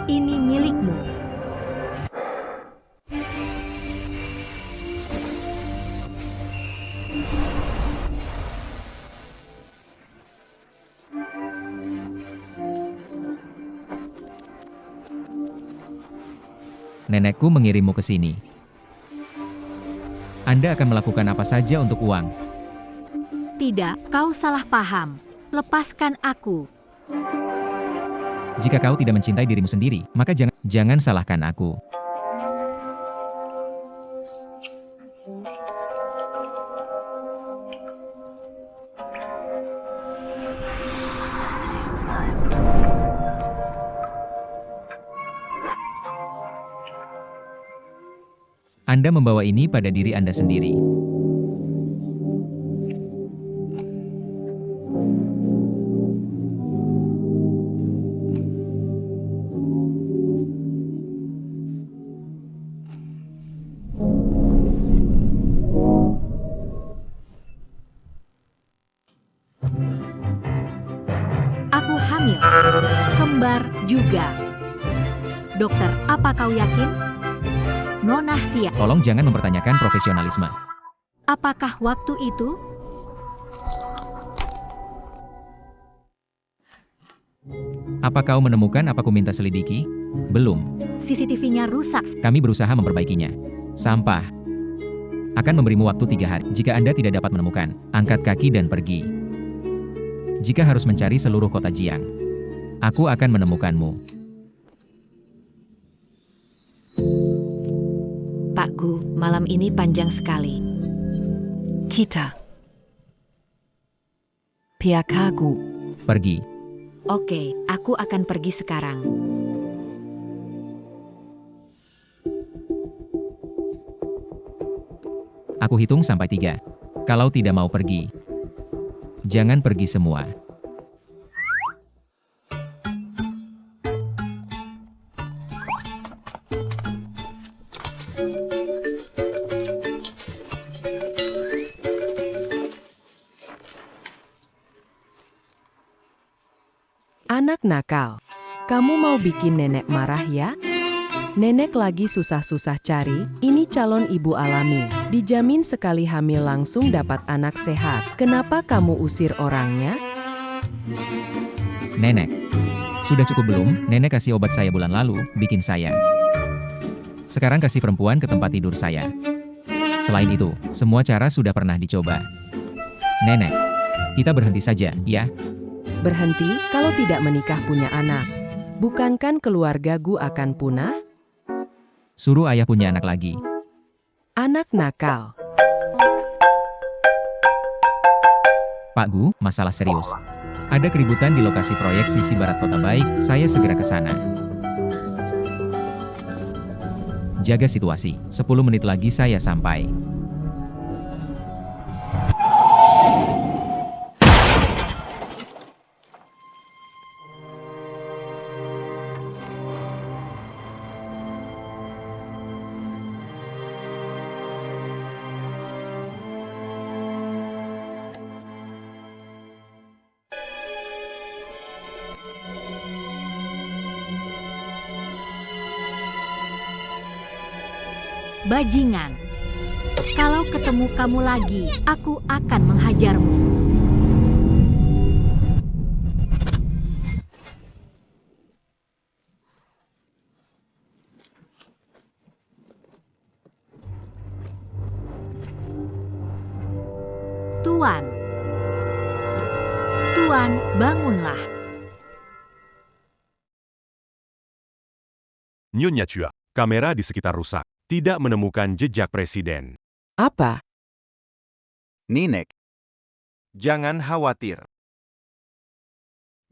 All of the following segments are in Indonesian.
Ini milikmu. Nenekku mengirimmu ke sini. Anda akan melakukan apa saja untuk uang. Tidak, kau salah paham. Lepaskan aku. Jika kau tidak mencintai dirimu sendiri, maka jangan salahkan aku. Anda membawa ini pada diri Anda sendiri. Aku hamil. Kembar juga. Dokter, apa kau yakin? Nona siap. Tolong jangan mempertanyakan profesionalisme. Apakah waktu itu? Apa kau menemukan apa ku minta selidiki? Belum. CCTV-nya rusak. Kami berusaha memperbaikinya. Sampah. Akan memberimu waktu 3 hari. Jika Anda tidak dapat menemukan, angkat kaki dan pergi. Jika harus mencari seluruh kota Jiang, aku akan menemukanmu. Pak Gu, malam ini panjang sekali. Kita. Pihak Gu. Pergi. Oke, aku akan pergi sekarang. Aku hitung sampai 3. Kalau tidak mau pergi, jangan pergi semua. Anak nakal, kamu mau bikin nenek marah ya? Nenek lagi susah-susah cari, ini calon ibu alami. Dijamin sekali hamil langsung dapat anak sehat. Kenapa kamu usir orangnya? Nenek, sudah cukup belum? Nenek kasih obat saya bulan lalu, bikin sayang. Sekarang kasih perempuan ke tempat tidur saya. Selain itu, semua cara sudah pernah dicoba. Nenek, kita berhenti saja, ya? Berhenti kalau tidak menikah punya anak. Bukankah keluarga Gu akan punah? Suruh ayah punya anak lagi. Anak nakal. Pak Gu, masalah serius. Ada keributan di lokasi proyek sisi barat kota baik, saya segera ke sana. Jaga situasi, 10 menit lagi saya sampai. Bajingan. Kalau ketemu kamu lagi, aku akan menghajarmu. Tuan. Tuan, bangunlah. Nyonya Chua, kamera di sekitar rusak. Tidak menemukan jejak presiden. Apa? Ninek, jangan khawatir.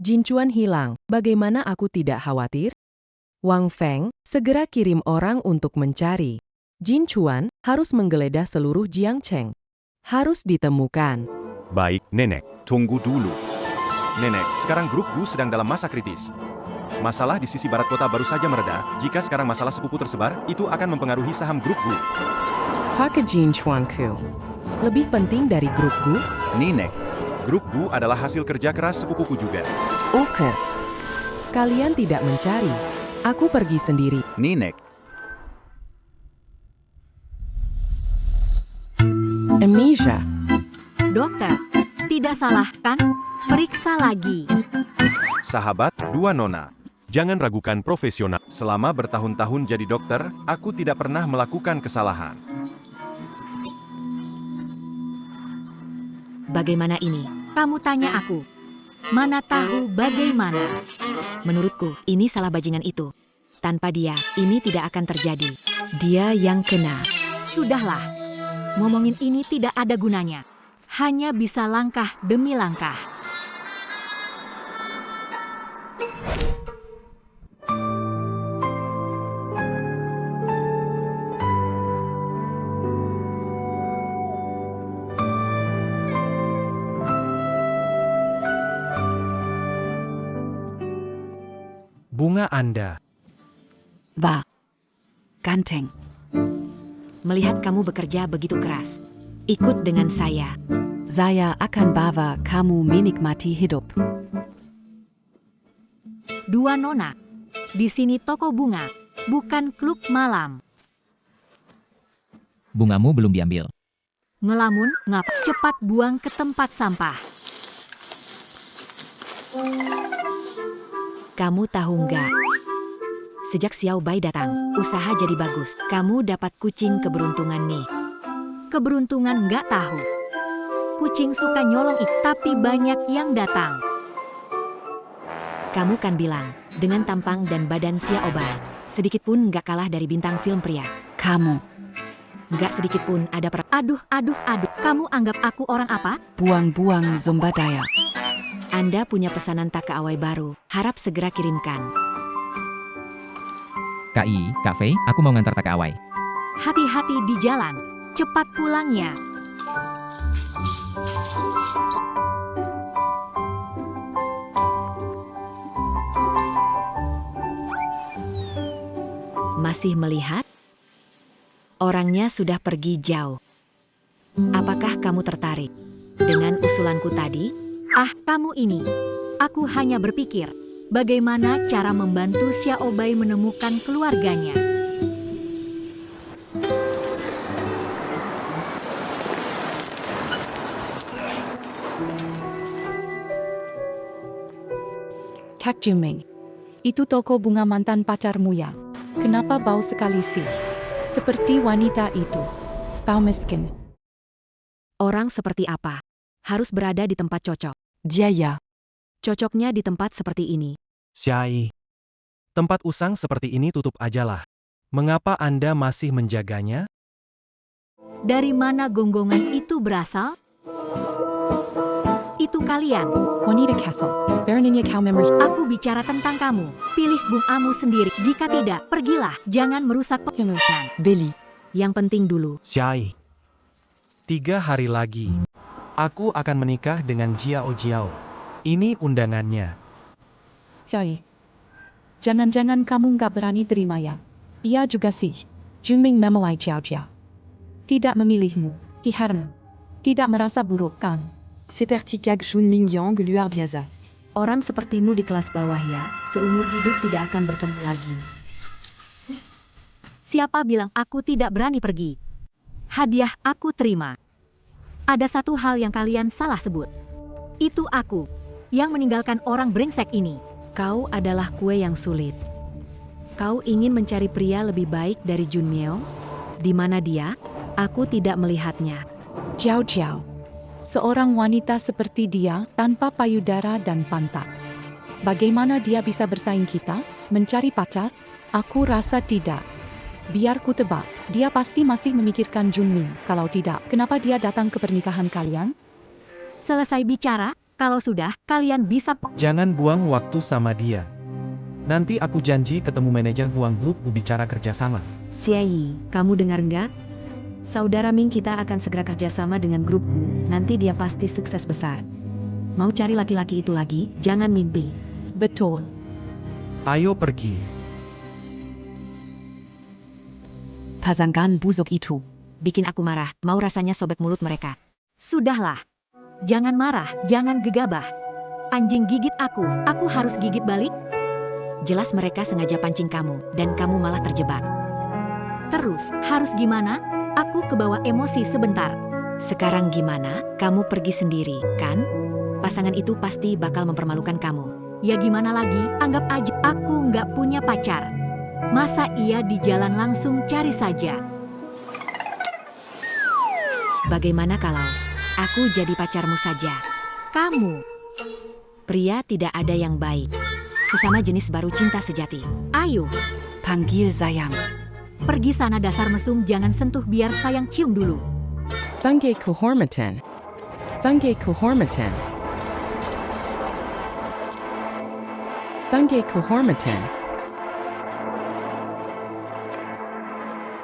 Jin Chuan hilang, bagaimana aku tidak khawatir? Wang Feng, segera kirim orang untuk mencari. Jin Chuan harus menggeledah seluruh Jiangcheng. Harus ditemukan. Baik, Nenek. Tunggu dulu. Nenek, sekarang grup Gu sedang dalam masa kritis. Masalah di sisi barat kota baru saja mereda. Jika sekarang masalah sepupu tersebar, itu akan mempengaruhi saham grup Gu. Pakai Jin Chuan Ku. Lebih penting dari grup Gu? Ninek, grup Gu adalah hasil kerja keras sepupuku juga. Oke. Kalian tidak mencari. Aku pergi sendiri. Nenek, Amnesia. Dokter, tidak salah kan? Periksa lagi. Sahabat, dua nona. Jangan ragukan profesional. Selama bertahun-tahun jadi dokter, aku tidak pernah melakukan kesalahan. Bagaimana ini? Kamu tanya aku. Mana tahu bagaimana? Menurutku, ini salah bajingan itu. Tanpa dia, ini tidak akan terjadi. Dia yang kena. Sudahlah. Ngomongin ini tidak ada gunanya. Hanya bisa langkah demi langkah. Bunga Anda. Va. Ganteng. Melihat kamu bekerja begitu keras. Ikut dengan saya. Saya akan bawa kamu menikmati hidup. Dua nona. Di sini toko bunga, bukan klub malam. Bungamu belum diambil. Ngelamun, ngap, cepat buang ke tempat sampah. Kamu tahu nggak? Sejak Xiao Bai datang, usaha jadi bagus. Kamu dapat kucing keberuntungan nih. Keberuntungan nggak tahu. Kucing suka nyolong tapi banyak yang datang. Kamu kan bilang, dengan tampang dan badan Xiao Bai, sedikit pun nggak kalah dari bintang film pria. Kamu. Nggak sedikit pun ada Aduh. Kamu anggap aku orang apa? Buang-buang zumba daya. Anda punya pesanan takeaway baru, harap segera kirimkan. Kak Fei, aku mau ngantar takeaway. Hati-hati di jalan, cepat pulangnya. Masih melihat? Orangnya sudah pergi jauh. Apakah kamu tertarik dengan usulanku tadi? Ah, kamu ini. Aku hanya berpikir, bagaimana cara membantu Xiao Bai menemukan keluarganya. Kak Juming, itu toko bunga mantan pacarmu ya? Kenapa bau sekali sih? Seperti wanita itu. Bau miskin. Orang seperti apa? Harus berada di tempat cocok. Dia ya. Cocoknya di tempat seperti ini. Syai. Tempat usang seperti ini tutup ajalah. Mengapa Anda masih menjaganya? Dari mana gonggongan itu berasal? Itu kalian. Wanita Castle. Baronnya kau memory. Aku bicara tentang kamu. Pilih bungamu sendiri. Jika tidak, pergilah. Jangan merusak penyusunan. Billy. Yang penting dulu. Syai. 3 hari lagi. Aku akan menikah dengan Jiao Jiao. Ini undangannya. Xiaoyi. Jangan-jangan kamu nggak berani terima ya? Iya juga sih. Juming memulai Jiao Jiao. Tidak memilihmu. Diharem. Tidak merasa buruk kan? Seperti Kak Junming Yang luar biasa. Orang sepertimu di kelas bawah ya, seumur hidup tidak akan bertemu lagi. Siapa bilang aku tidak berani pergi? Hadiah aku terima. Ada satu hal yang kalian salah sebut. Itu aku, yang meninggalkan orang brengsek ini. Kau adalah kue yang sulit. Kau ingin mencari pria lebih baik dari Jun Myeong? Di mana dia? Aku tidak melihatnya. Jiao Jiao. Seorang wanita seperti dia, tanpa payudara dan pantat. Bagaimana dia bisa bersaing kita? Mencari pacar? Aku rasa tidak. Biar ku tebak, dia pasti masih memikirkan Junming. Kalau tidak, kenapa dia datang ke pernikahan kalian? Selesai bicara, kalau sudah, kalian bisa... Jangan buang waktu sama dia. Nanti aku janji ketemu manajer Huang Group bicara kerjasama. Xiaoyi, kamu dengar nggak? Saudara Ming kita akan segera kerjasama dengan grupku, nanti dia pasti sukses besar. Mau cari laki-laki itu lagi, jangan mimpi. Betul. Ayo pergi. Pasangkan busuk itu. Bikin aku marah, mau rasanya sobek mulut mereka. Sudahlah. Jangan marah, jangan gegabah. Anjing gigit aku harus gigit balik? Jelas mereka sengaja pancing kamu, dan kamu malah terjebak. Terus, harus gimana? Aku kebawa emosi sebentar. Sekarang gimana? Kamu pergi sendiri, kan? Pasangan itu pasti bakal mempermalukan kamu. Ya gimana lagi, anggap aja aku nggak punya pacar. Masa iya di jalan langsung cari saja? Bagaimana kalau aku jadi pacarmu saja? Kamu, pria tidak ada yang baik. Sesama jenis baru cinta sejati. Ayo, Panggil sayang. pergi sana dasar mesum, jangan sentuh biar sayang cium dulu. Sangye kehormatan. Sangye kehormatan. Sangye kehormatan.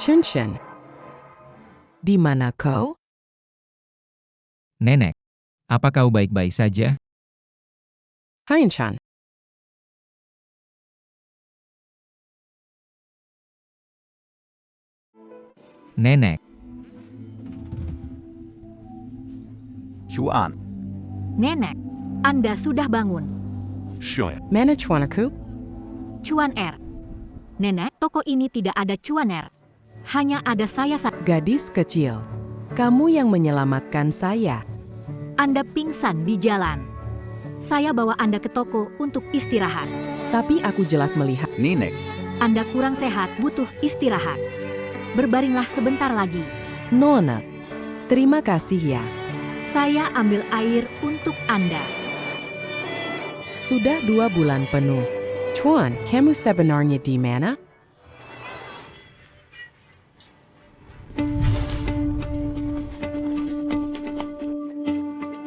Chunshen. Di mana kau? Nenek, apa kau baik-baik saja? Hainchan. Nenek, Chuan. Nenek, Anda sudah bangun. Shui. Mana chuanaku? Cuan R. Nenek, toko ini tidak ada Cuan R. Hanya ada saya saja. Gadis kecil. Kamu yang menyelamatkan saya. Anda pingsan di jalan. Saya bawa Anda ke toko untuk istirahat. Tapi aku jelas melihat. Nenek. Anda kurang sehat, butuh istirahat. Berbaringlah sebentar lagi. Nona. Terima kasih ya. Saya ambil air untuk Anda. Sudah 2 bulan penuh. Chuan, kamu sebenarnya di mana?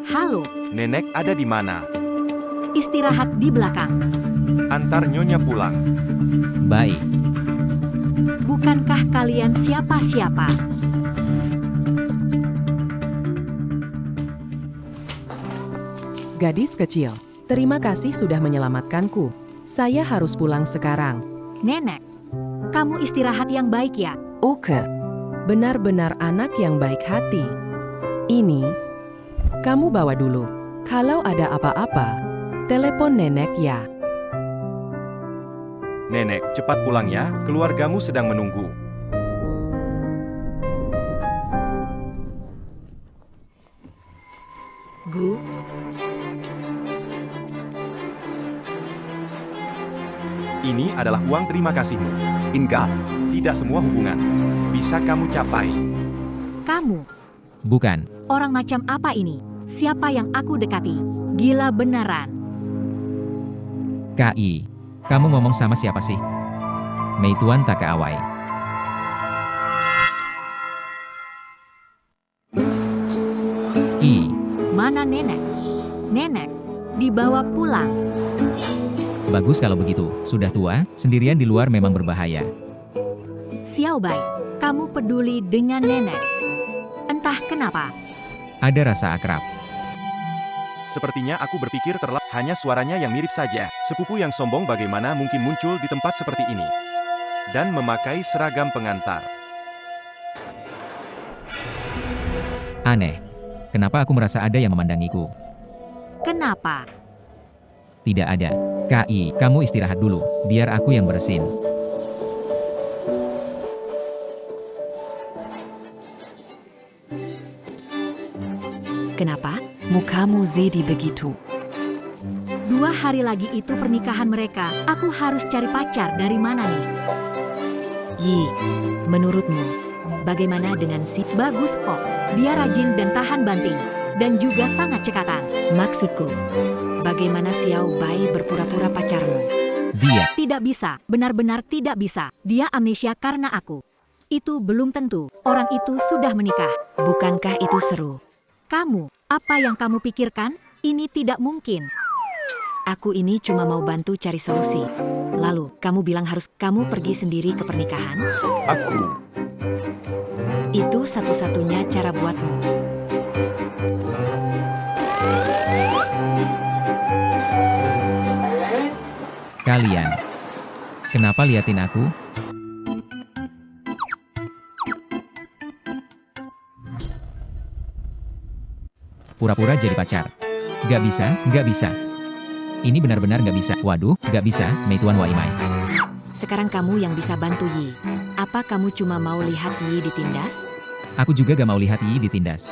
Halo, Nenek ada di mana? istirahat di belakang. Antar nyonya pulang. baik. Bukankah kalian siapa-siapa? Gadis kecil. Terima kasih sudah menyelamatkanku. Saya harus pulang sekarang. Nenek, kamu istirahat yang baik ya. Oke. Benar-benar anak yang baik hati. Ini. Kamu bawa dulu. Kalau ada apa-apa, telepon nenek ya. Nenek, cepat pulang ya, keluargamu sedang menunggu. Bu, Ini adalah uang terima kasihmu. Ingat, tidak semua hubungan bisa kamu capai. kamu, Bukan. orang macam apa ini? Siapa yang aku dekati? Gila beneran. KI, kamu ngomong sama siapa sih? Meituan Takaawai. I, Mana nenek? Nenek, dibawa pulang. bagus kalau begitu. Sudah tua, sendirian di luar memang berbahaya. Xiao Bai, kamu peduli dengan nenek. Entah kenapa. Ada rasa akrab. Sepertinya aku berpikir hanya suaranya yang mirip saja. Sepupu yang sombong bagaimana mungkin muncul di tempat seperti ini? Dan memakai seragam pengantar. Aneh. Kenapa aku merasa ada yang memandangiku? Kenapa? Tidak ada. KI, kamu istirahat dulu. Biar aku yang bersin. Kenapa? Mukamu jadi begitu. 2 hari lagi itu pernikahan mereka. Aku harus cari pacar dari mana nih? Yi, menurutmu, bagaimana dengan si bagus kok? Dia rajin dan tahan banting. Dan juga sangat cekatan. Maksudku, bagaimana Xiao Bai berpura-pura pacarmu? Dia. Tidak bisa, benar-benar tidak bisa. Dia amnesia karena aku. Itu belum tentu. Orang itu sudah menikah. Bukankah itu seru? Kamu, apa yang kamu pikirkan? Ini tidak mungkin. Aku ini cuma mau bantu cari solusi. Lalu, kamu bilang harus kamu pergi sendiri ke pernikahan? Aku. Itu satu-satunya cara buatmu. Kalian. Kenapa liatin aku? Pura-pura jadi pacar. Gak bisa, gak bisa. Ini benar-benar nggak bisa. Waduh, nggak bisa, Meituan Waimai. Sekarang kamu yang bisa bantu Yi. Apa kamu cuma mau lihat Yi ditindas? Aku juga gak mau lihat Yi ditindas.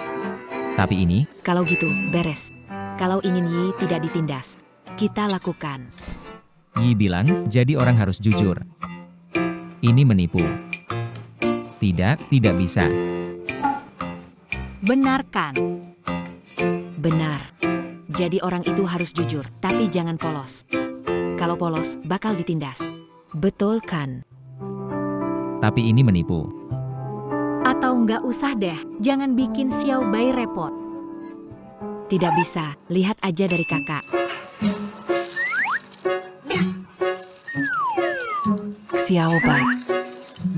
Tapi ini, Kalau gitu, beres. Kalau ingin Yi tidak ditindas, kita lakukan. Yi bilang, jadi orang harus jujur. Ini menipu. Tidak bisa. Benarkan. Benar. Jadi orang itu harus jujur, tapi jangan polos. Kalau polos, bakal ditindas. Betul kan? Tapi ini menipu. Atau nggak usah deh, jangan bikin Xiao Bai repot. Tidak bisa, lihat aja dari kakak. Xiao Bai,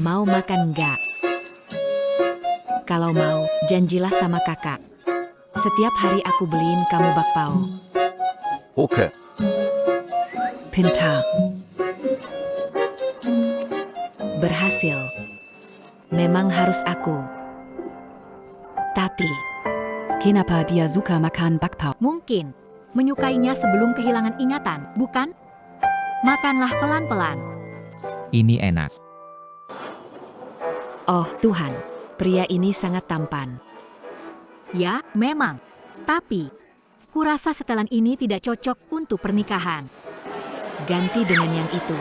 mau makan nggak? Kalau mau, janjilah sama kakak. Setiap hari aku beliin kamu bakpao. Oke. Pintar. Berhasil. Memang harus aku. Tapi, Kenapa dia suka makan bakpao? mungkin menyukainya sebelum kehilangan ingatan, bukan? Makanlah pelan-pelan. Ini enak. Oh Tuhan, pria ini sangat tampan. Ya, memang. Tapi, kurasa setelan ini tidak cocok untuk pernikahan. Ganti dengan yang itu.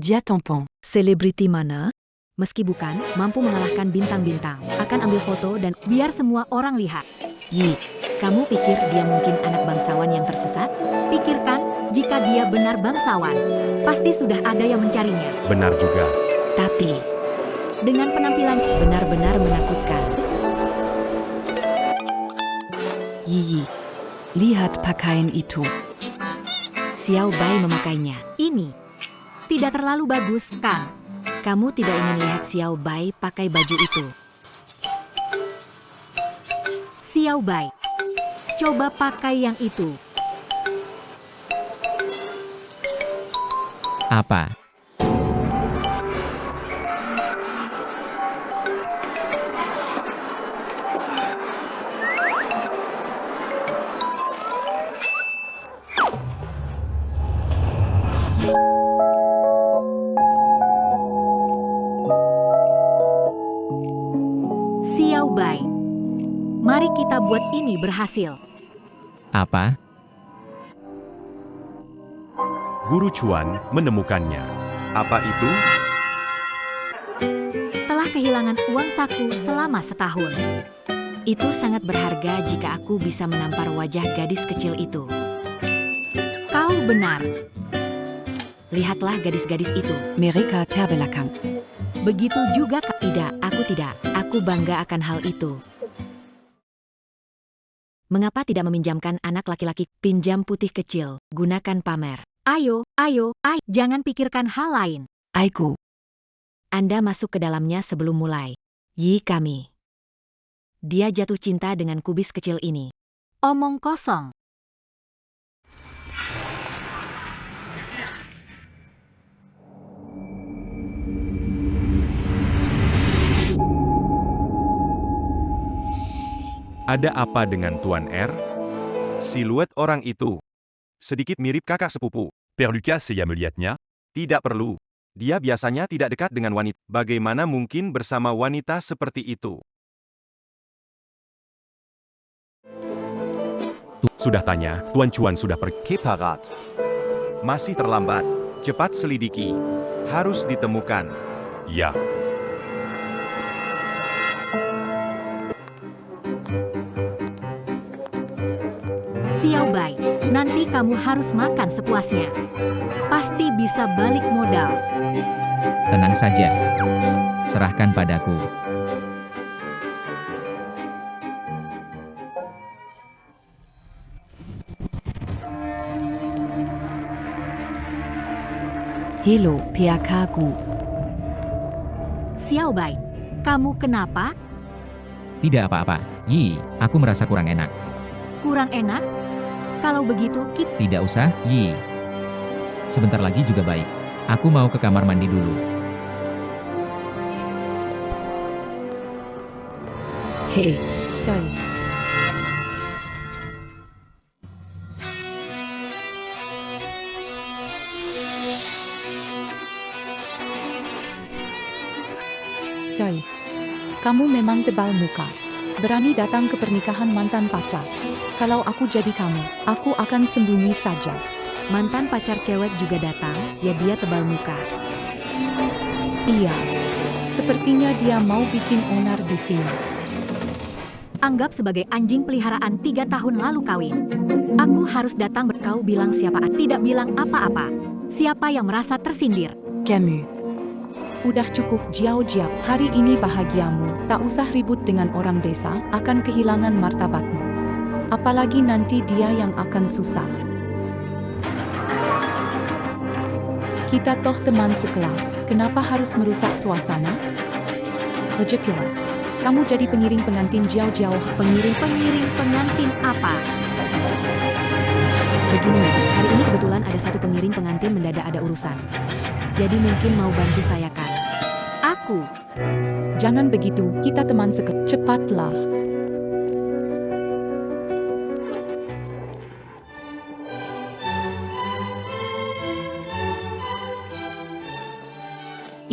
Dia tampon. Selebriti mana? Meski bukan mampu mengalahkan bintang-bintang, akan ambil foto dan biar semua orang lihat. Yi, kamu pikir dia mungkin anak bangsawan yang tersesat? Pikirkan, jika dia benar bangsawan, pasti sudah ada yang mencarinya. Benar juga. Tapi, dengan penampilan benar-benar menakutkan. Yi, lihat pakaian itu. Xiao Bai memakainya. Ini tidak terlalu bagus, kan? Kamu tidak ingin lihat Xiao Bai pakai baju itu. Xiao Bai, coba pakai yang itu. Apa? Xiao Bai, mari kita buat ini berhasil. Apa? Guru Chuan menemukannya. Apa itu? Telah kehilangan uang saku selama setahun. Itu sangat berharga jika aku bisa menampar wajah gadis kecil itu. Kau benar. Lihatlah gadis-gadis itu. Mereka terbelakang. Begitu juga tidak, aku tidak. Aku bangga akan hal itu. Mengapa tidak meminjamkan anak laki-laki pinjam putih kecil, gunakan pamer. Ayo, jangan pikirkan hal lain. Aiku. Anda masuk ke dalamnya sebelum mulai. Yi kami. Dia jatuh cinta dengan kubis kecil ini. Omong kosong. Ada apa dengan Tuan R? Siluet orang itu sedikit mirip kakak sepupu. Père Lucas, saya melihatnya. Tidak perlu. Dia biasanya tidak dekat dengan wanita. Bagaimana mungkin bersama wanita seperti itu? Sudah tanya, Tuan Chuan sudah pergi. Keparat. Masih terlambat. Cepat selidiki. Harus ditemukan. Ya, Xiao Bai, nanti kamu harus makan sepuasnya. Pasti bisa balik modal. Tenang saja. Serahkan padaku. Hello, PAK-ku. Xiao Bai, kamu kenapa? Tidak apa-apa. Yi, aku merasa kurang enak. Kurang enak? Kalau begitu, kita Tidak usah, Yi. Sebentar lagi juga baik. Aku mau ke kamar mandi dulu. Hei, coy. Coy, kamu memang tebal muka. Berani datang ke pernikahan mantan pacar. Kalau aku jadi kamu, aku akan sembunyi saja. Mantan pacar cewek juga datang, ya dia tebal muka. Iya, sepertinya dia mau bikin onar di sini. Anggap sebagai anjing peliharaan 3 tahun lalu kawin. Aku harus datang berkau bilang siapa, tidak bilang apa-apa. Siapa yang merasa tersindir? Camus. Udah cukup Jiao Jiao, hari ini bahagiamu, tak usah ribut dengan orang desa, akan kehilangan martabatmu. Apalagi nanti dia yang akan susah. Kita toh teman sekelas, kenapa harus merusak suasana? Lejepila, kamu jadi pengiring pengantin Jiao Jiao. Pengiring pengantin apa? Begini, hari ini kebetulan ada satu pengiring pengantin mendadak ada urusan. Jadi mungkin mau bantu saya kan? Aku. Jangan begitu, kita teman sekelas, cepatlah.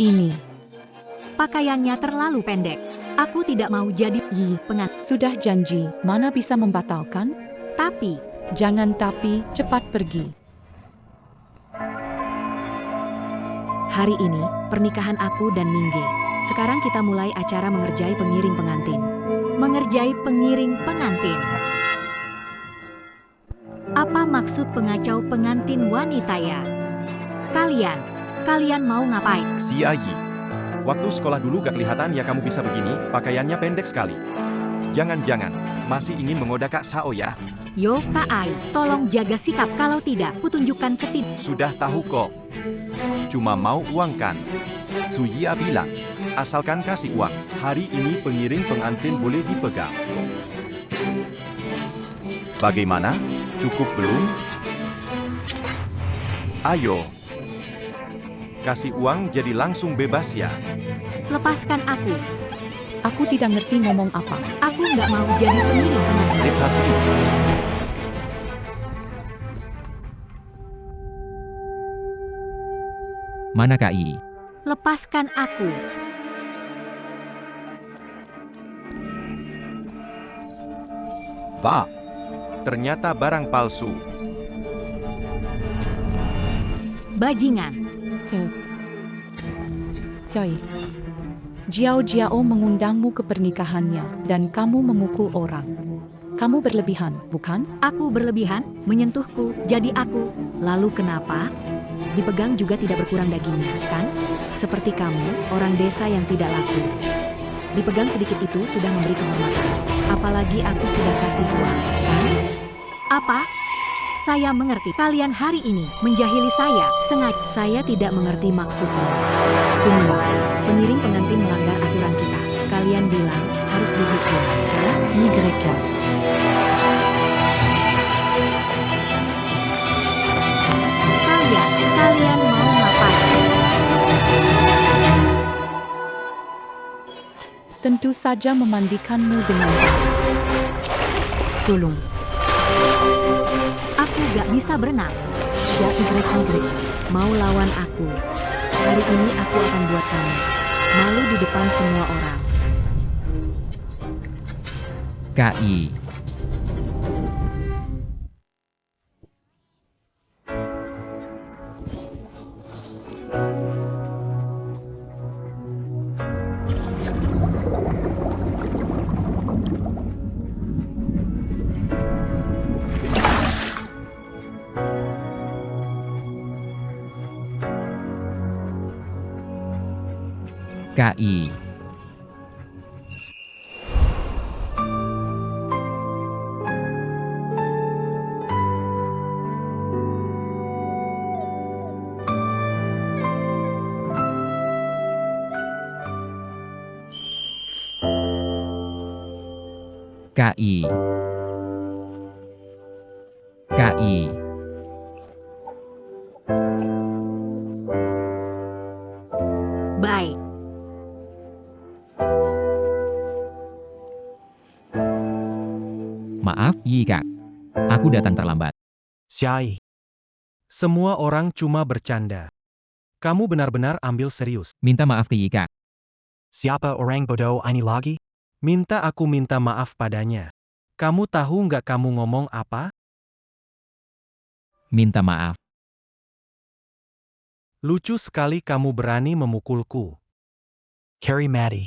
Ini. Pakaiannya terlalu pendek. Aku tidak mau jadi pengantin. Sudah janji, mana bisa membatalkan? Tapi, Jangan tapi, cepat pergi. hari ini, pernikahan aku dan Mingge. Sekarang kita mulai acara mengerjai pengiring pengantin. Mengerjai pengiring pengantin. Apa maksud pengacau pengantin wanita ya? Kalian mau ngapain? Si Ayi. Waktu sekolah dulu gak kelihatan ya kamu bisa begini, pakaiannya pendek sekali. Jangan-jangan, masih ingin menggoda Kak Sao ya? Yo Kak Ai, tolong jaga sikap, kalau tidak, kutunjukkan Sudah tahu kok. Cuma mau uang kan? Suyia bilang, asalkan kasih uang, hari ini pengiring pengantin boleh dipegang. Bagaimana? Cukup belum? Ayo. Kasih uang jadi langsung bebas ya. Lepaskan aku. Aku tidak ngerti ngomong apa. Aku nggak mau jadi pengiring pengantin. Lepasin. Mana Kak I? Lepaskan aku. Pak. Ternyata barang palsu. Bajingan. Coy. Jiao Jiao mengundangmu ke pernikahannya, dan kamu memukul orang. Kamu berlebihan, bukan? Aku berlebihan, menyentuhku, jadi aku. Lalu kenapa? Dipegang juga tidak berkurang dagingnya, kan? Seperti kamu, orang desa yang tidak laku. Dipegang sedikit itu sudah memberi kehormatan. Apalagi aku sudah kasih uang, kan? Apa? Saya mengerti. Kalian hari ini menjahili saya. Sengaja. Saya tidak mengerti maksudmu. Sungguh, pengiring pengantin melanggar aturan kita. Kalian bilang harus dihukum, kan? Mereka. Kalian mau ngapain? Tentu saja memandikanmu dengan tolong. Aku gak bisa berenang. Y. Mau lawan aku. Hari ini aku akan buat kamu malu di depan semua orang. Kak I. KI. KI. KI. Baik. Yi Kak. Aku datang terlambat. Xiai. Semua orang cuma bercanda. Kamu benar-benar ambil serius. Minta maaf ke Yi Kak. Siapa orang bodoh ini lagi? Minta aku minta maaf padanya. Kamu tahu nggak kamu ngomong apa? Minta maaf. Lucu sekali kamu berani memukulku. Carrie Maddie.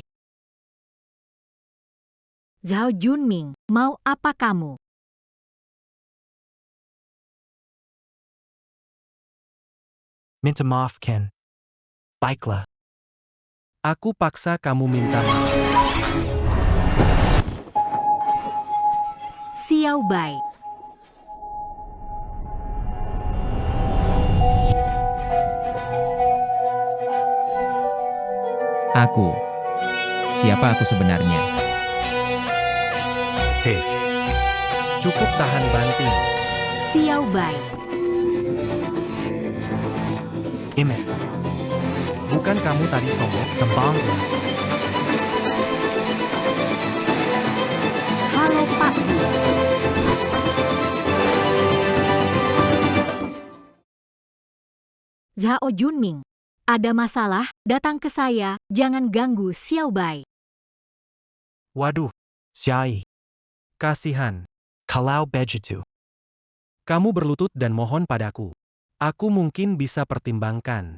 Zhao Junming, mau apa kamu? Minta maaf, Ken. Baiklah. Aku paksa kamu minta maaf. Xiao Bai. Aku. Siapa aku sebenarnya? Hei. Cukup tahan banting. Xiao Bai. Imet. Bukan kamu tadi sombong, sembangla. Halo Pak Gu. Zhao Junming. Ada masalah, datang ke saya, jangan ganggu Xiao Bai. Waduh, Xiai. Kasihan. Kalau begitu. Kamu berlutut dan mohon padaku. Aku mungkin bisa pertimbangkan.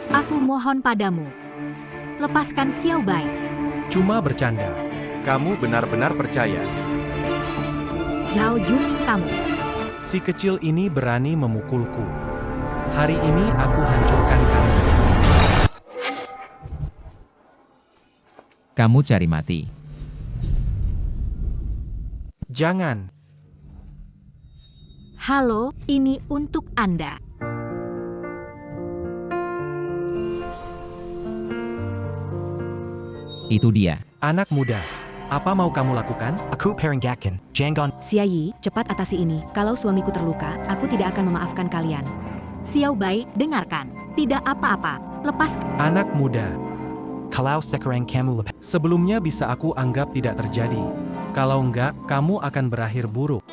Aku mohon padamu. Lepaskan Xiao Bai. Cuma bercanda. Kamu benar-benar percaya. Zhao Junming kamu. Si kecil ini berani memukulku. Hari ini aku hancurkan kamu. Kamu cari mati. Jangan. Halo, ini untuk Anda. Itu dia. Anak muda. Apa mau kamu lakukan? Aku perenggakan. Jangan. Xiaoyi, cepat atasi ini. Kalau suamiku terluka, aku tidak akan memaafkan kalian. Xiao Bai, dengarkan. Tidak apa-apa. Lepas. Anak muda. Kalau sekarang kamu lepas. Sebelumnya bisa aku anggap tidak terjadi. Kalau enggak, kamu akan berakhir buruk.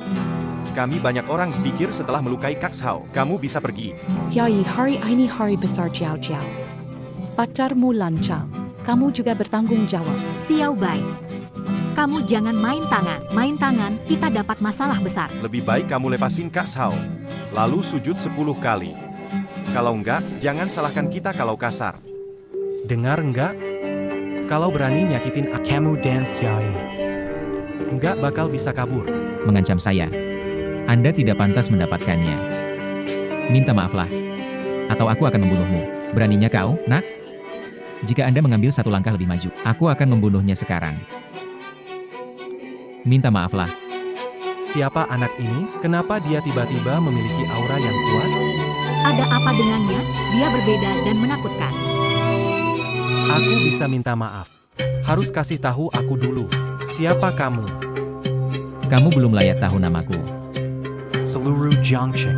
Kami banyak orang pikir setelah melukai Kak Shao, kamu bisa pergi. Xiaoyi, hari ini hari besar Jiao Jiao. Pacarmu lancang. Kamu juga bertanggung jawab. Xiao Bai. Kamu jangan main tangan. Main tangan, kita dapat masalah besar. Lebih baik kamu lepasin Kak Shao. Lalu sujud 10 kali. Kalau enggak, jangan salahkan kita kalau kasar. Dengar enggak? Kalau berani nyakitin kamu dan Xiaoyi. Enggak bakal bisa kabur. Mengancam saya. Anda tidak pantas mendapatkannya. Minta maaflah. Atau aku akan membunuhmu. Beraninya kau, nak? Jika Anda mengambil satu langkah lebih maju, aku akan membunuhnya sekarang. Minta maaflah. Siapa anak ini? Kenapa dia tiba-tiba memiliki aura yang kuat? Ada apa dengannya? Dia berbeda dan menakutkan. Aku bisa minta maaf. Harus kasih tahu aku dulu. Siapa kamu? Kamu belum layak tahu namaku. Seluruh Jiangcheng.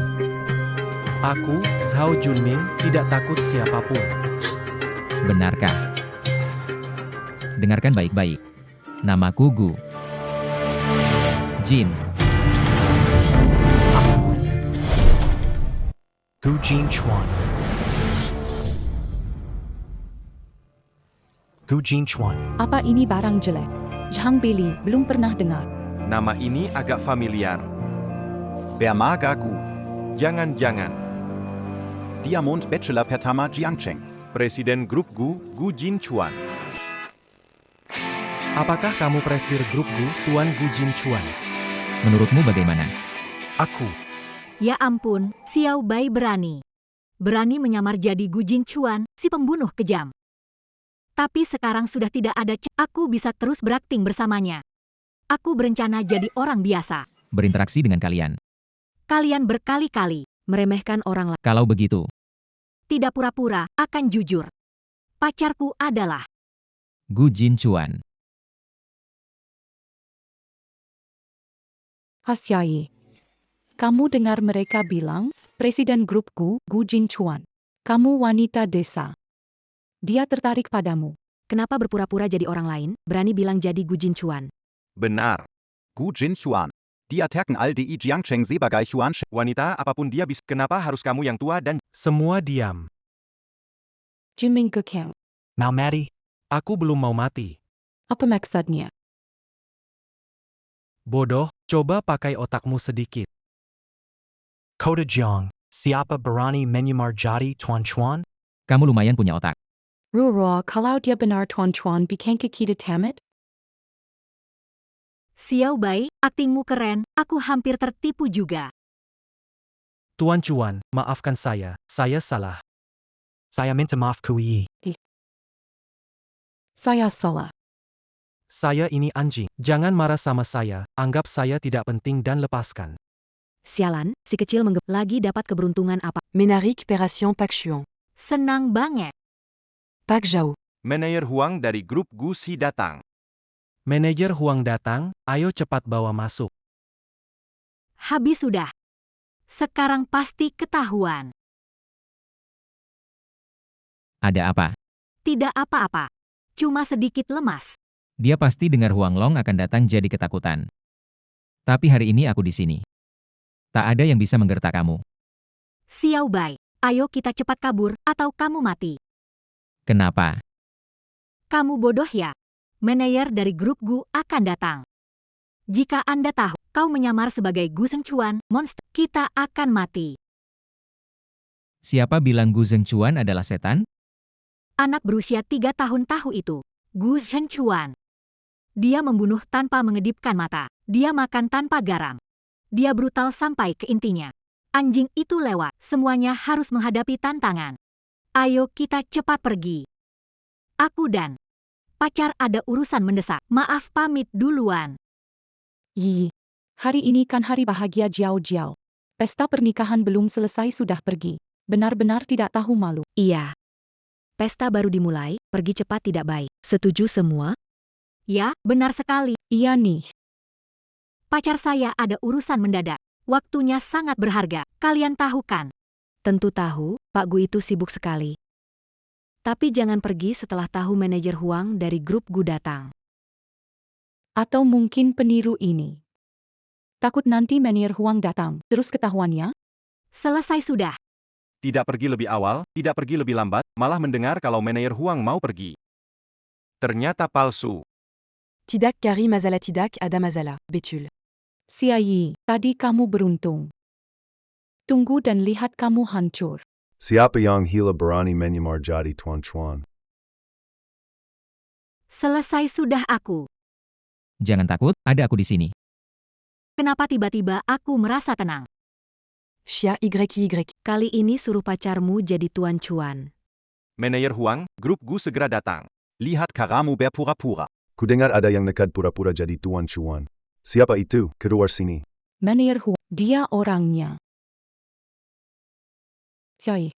Aku, Zhao Junming, tidak takut siapapun. Benarkah? Dengarkan baik-baik. Namaku Gu Jin. Gu Jin Chuan. Gu Jin Chuan. Apa ini barang jelek? Zhang Bili, belum pernah dengar. Nama ini agak familiar. Bermaga Gu. Jangan-jangan. Diamond Bachelor Pertama Jiangcheng. Presiden grup Gu, Gu Jin Chuan. Apakah kamu presidir grup Gu, Tuan Gu Jin Chuan? Menurutmu bagaimana? Aku. Ya ampun, Xiao Bai berani. Berani menyamar jadi Gu Jin Chuan, si pembunuh kejam. Tapi sekarang sudah tidak ada aku bisa terus berakting bersamanya. Aku berencana jadi orang biasa. Berinteraksi dengan kalian. Kalian berkali-kali meremehkan orang lain. Kalau begitu, Tidak pura-pura, akan jujur. Pacarku adalah Gu Jin Chuan. Xiaoyi. Kamu dengar mereka bilang, Presiden grupku, Gu Jin Chuan. Kamu wanita desa. Dia tertarik padamu. Kenapa berpura-pura jadi orang lain, berani bilang jadi Gu Jinchuan? Benar. Gu Jinchuan. Dia attacken all die Jiangcheng sebagai Xuan. Wanita apapun dia bisa. Kenapa harus kamu yang tua dan... Semua diam. Junming Kekeng. Mau mati? Aku belum mau mati. Apa maksudnya? Bodoh, coba pakai otakmu sedikit. Kota Jiang, siapa berani menyamar jadi Tuan Chuan? Kamu lumayan punya otak. Rura, kalau dia benar Tuan Chuan bukankah kita tamat? Xiao Bai, aktingmu keren, aku hampir tertipu juga. Tuan Chuan, maafkan saya salah. Saya minta maaf Kui. Saya salah. Saya ini anjing. Jangan marah sama saya, anggap saya tidak penting dan lepaskan. Sialan, si kecil lagi dapat keberuntungan apa? Menarik Peration Pak Xuan. Senang banget. Pak Zhao. Manajer Huang dari grup Gu Xi datang. Manajer Huang datang, ayo cepat bawa masuk. Habis sudah. Sekarang pasti ketahuan. Ada apa? Tidak apa-apa. Cuma sedikit lemas. Dia pasti dengar Huang Long akan datang jadi ketakutan. Tapi hari ini aku di sini. Tak ada yang bisa menggertak kamu. Xiao Bai, ayo kita cepat kabur, atau kamu mati. Kenapa? Kamu bodoh ya? Manajer dari grup Gu akan datang. Jika Anda tahu, kau menyamar sebagai Gu Zhengchuan, monster, kita akan mati. Siapa bilang Gu Zhengchuan adalah setan? Anak berusia 3 tahun tahu itu, Gu Zhengchuan. Dia membunuh tanpa mengedipkan mata. Dia makan tanpa garam. Dia brutal sampai ke intinya. Anjing itu lewat, semuanya harus menghadapi tantangan. Ayo kita cepat pergi. Aku dan pacar ada urusan mendesak. Maaf pamit duluan. Hari ini kan hari bahagia Jiao Jiao. Pesta pernikahan belum selesai sudah pergi. Benar-benar tidak tahu malu. Iya. Pesta baru dimulai, pergi cepat tidak baik. Setuju semua? Ya, benar sekali. Iya nih. Pacar saya ada urusan mendadak. Waktunya sangat berharga. Kalian tahu kan? Tentu tahu, Pak Gu itu sibuk sekali. Tapi jangan pergi setelah tahu manajer Huang dari grup Gu datang. Atau mungkin peniru ini. Takut nanti manajer Huang datang, terus ketahuannya? Selesai sudah. Tidak pergi lebih awal, tidak pergi lebih lambat, malah mendengar kalau manajer Huang mau pergi. Ternyata palsu. Tidak Kari Mazala Tidak Ada Mazala. Betul. Siayi, tadi kamu beruntung. Tunggu dan lihat kamu hancur. Siapa yang hila berani menyamar jadi Tuan Chuan? Selesai sudah aku. Jangan takut, ada aku di sini. Kenapa tiba-tiba aku merasa tenang? Xia YY. Kali ini suruh pacarmu jadi Tuan Chuan. Manajer Huang, grup Gu segera datang. Lihat karamu berpura-pura. Kudengar ada yang nekat pura-pura jadi Tuan Chuan. Siapa itu? Keluar sini. Manajer Huang, dia orangnya. Siayi.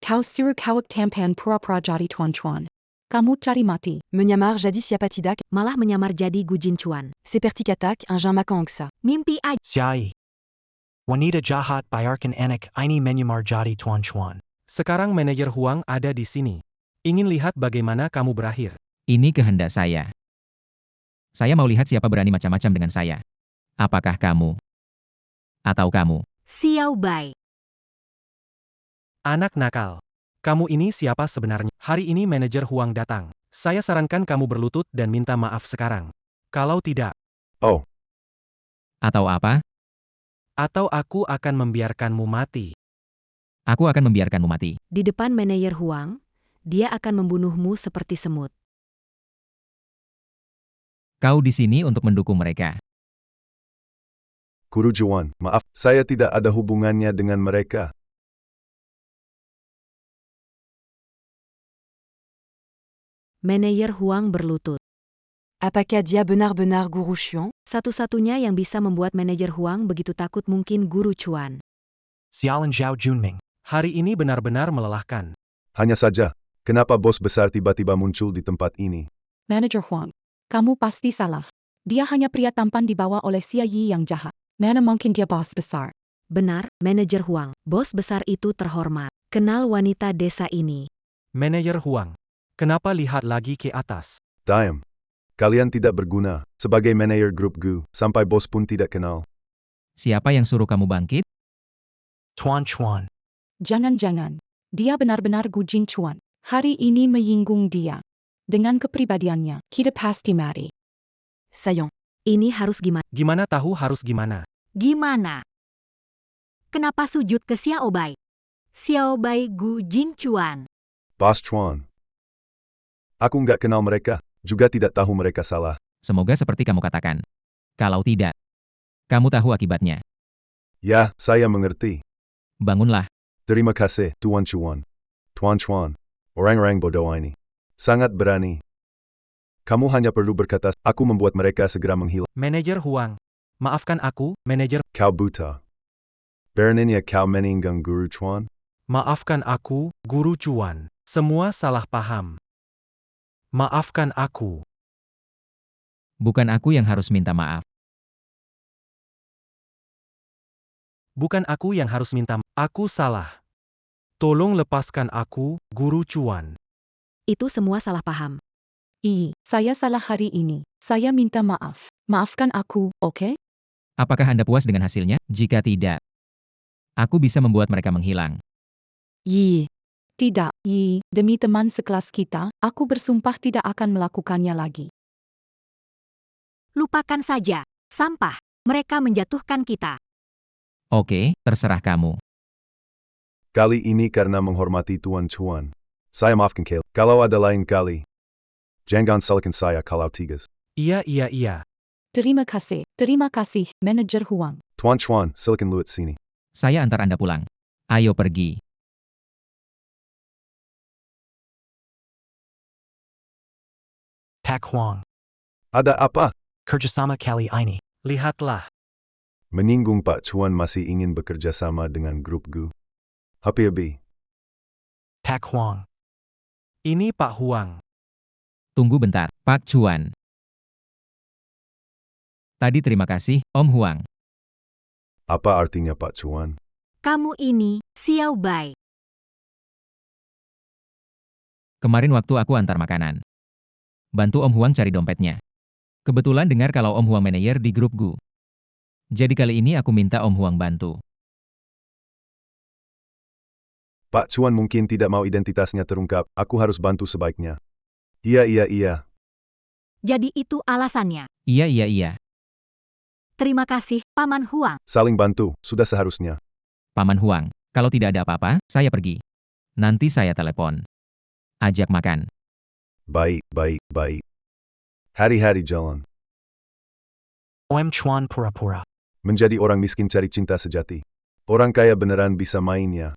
Kau suruh kawak tampan pura-pura jadi Tuan Chuan. Kamu cari mati. Menyamar jadi siapa tidak? Malah menyamar jadi Gu Jinchuan. Seperti katak, un jean makan angsa. Mimpi aja. Siai. Wanita jahat bayarkan anak ini menyamar jadi Tuan Chuan. Sekarang manajer Huang ada di sini. Ingin lihat bagaimana kamu berakhir. Ini kehendak saya. Saya mau lihat siapa berani macam-macam dengan saya. Apakah kamu? Atau kamu? Xiao Bai. Anak nakal. Kamu ini siapa sebenarnya? Hari ini manajer Huang datang. Saya sarankan kamu berlutut dan minta maaf sekarang. Kalau tidak, Atau apa? atau aku akan membiarkanmu mati. Aku akan membiarkanmu mati. Di depan manajer Huang, dia akan membunuhmu seperti semut. Kau di sini untuk mendukung mereka. Guru Juan, maaf, saya tidak ada hubungannya dengan mereka. Manajer Huang berlutut. Apakah dia benar-benar Guru Xuan? Satu-satunya yang bisa membuat manajer Huang begitu takut mungkin Guru Chuan. Sialan Zhao Junming. Hari ini benar-benar melelahkan. Hanya saja, kenapa bos besar tiba-tiba muncul di tempat ini? Manajer Huang, kamu pasti salah. Dia hanya pria tampan dibawa oleh Siayi yang jahat. Mana mungkin dia bos besar. Benar, manajer Huang. Bos besar itu terhormat. Kenal wanita desa ini. Manajer Huang. Kenapa lihat lagi ke atas? Diam. Kalian tidak berguna. Sebagai manajer grup Gu, sampai bos pun tidak kenal. Siapa yang suruh kamu bangkit? Tuan Chuan. Jangan-jangan, dia benar-benar Gu Jinchuan. Hari ini menyinggung dia. Dengan kepribadiannya, kita pasti mari. Sayong, ini harus gimana? Gimana tahu harus gimana? Gimana? Kenapa sujud ke Xiao Bai? Xiao Bai Gu Jinchuan. Bos Chuan. Aku nggak kenal mereka, juga tidak tahu mereka salah. Semoga seperti kamu katakan. Kalau tidak, kamu tahu akibatnya. Ya, saya mengerti. Bangunlah. Terima kasih, Tuan Chuan. Tuan Chuan. Orang-orang bodoh ini. Sangat berani. Kamu hanya perlu berkata, aku membuat mereka segera menghilang. Manajer Huang. Maafkan aku, manajer. Kau buta. Beraninya kau meninggang Guru Chuan? Maafkan aku, Guru Chuan. Semua salah paham. Maafkan aku. Bukan aku yang harus minta maaf. Bukan aku yang harus minta. Aku salah. Tolong lepaskan aku, Guru Chuan. Itu semua salah paham. Saya salah hari ini. Saya minta maaf. Maafkan aku, oke? Apakah Anda puas dengan hasilnya? Jika tidak, aku bisa membuat mereka menghilang. Tidak, demi teman sekelas kita, aku bersumpah tidak akan melakukannya lagi. Lupakan saja. Sampah. Mereka menjatuhkan kita. Oke, terserah kamu. Kali ini karena menghormati Tuan Chuan. Saya maafkan kalian. Kalau ada lain kali, jangan salahkan saya kalau tigas. Iya. Terima kasih, manajer Huang. Tuan Chuan, silakan luat sini. Saya antar Anda pulang. Ayo pergi. Pak Huang. Ada apa? Kerjasama kali ini. Lihatlah. Menyinggung Pak Chuan masih ingin bekerja sama dengan grup Gu. Happy. Pak Huang. Ini Pak Huang. Tunggu bentar, Pak Chuan. Tadi terima kasih, Om Huang. Apa artinya Pak Chuan? Kamu ini, Xiao Bai. Kemarin waktu aku antar makanan, bantu Om Huang cari dompetnya. Kebetulan dengar kalau Om Huang manajer di grup Gu. Jadi kali ini aku minta Om Huang bantu. Pak Chuan mungkin tidak mau identitasnya terungkap. Aku harus bantu sebaiknya. Iya. Jadi itu alasannya. Iya. Terima kasih, Paman Huang. Saling bantu, sudah seharusnya. Paman Huang, kalau tidak ada apa-apa, saya pergi. Nanti saya telepon. Ajak makan. Baik. Hari-hari jalan. Om Chuan pura-pura. Menjadi orang miskin cari cinta sejati. Orang kaya beneran bisa mainnya.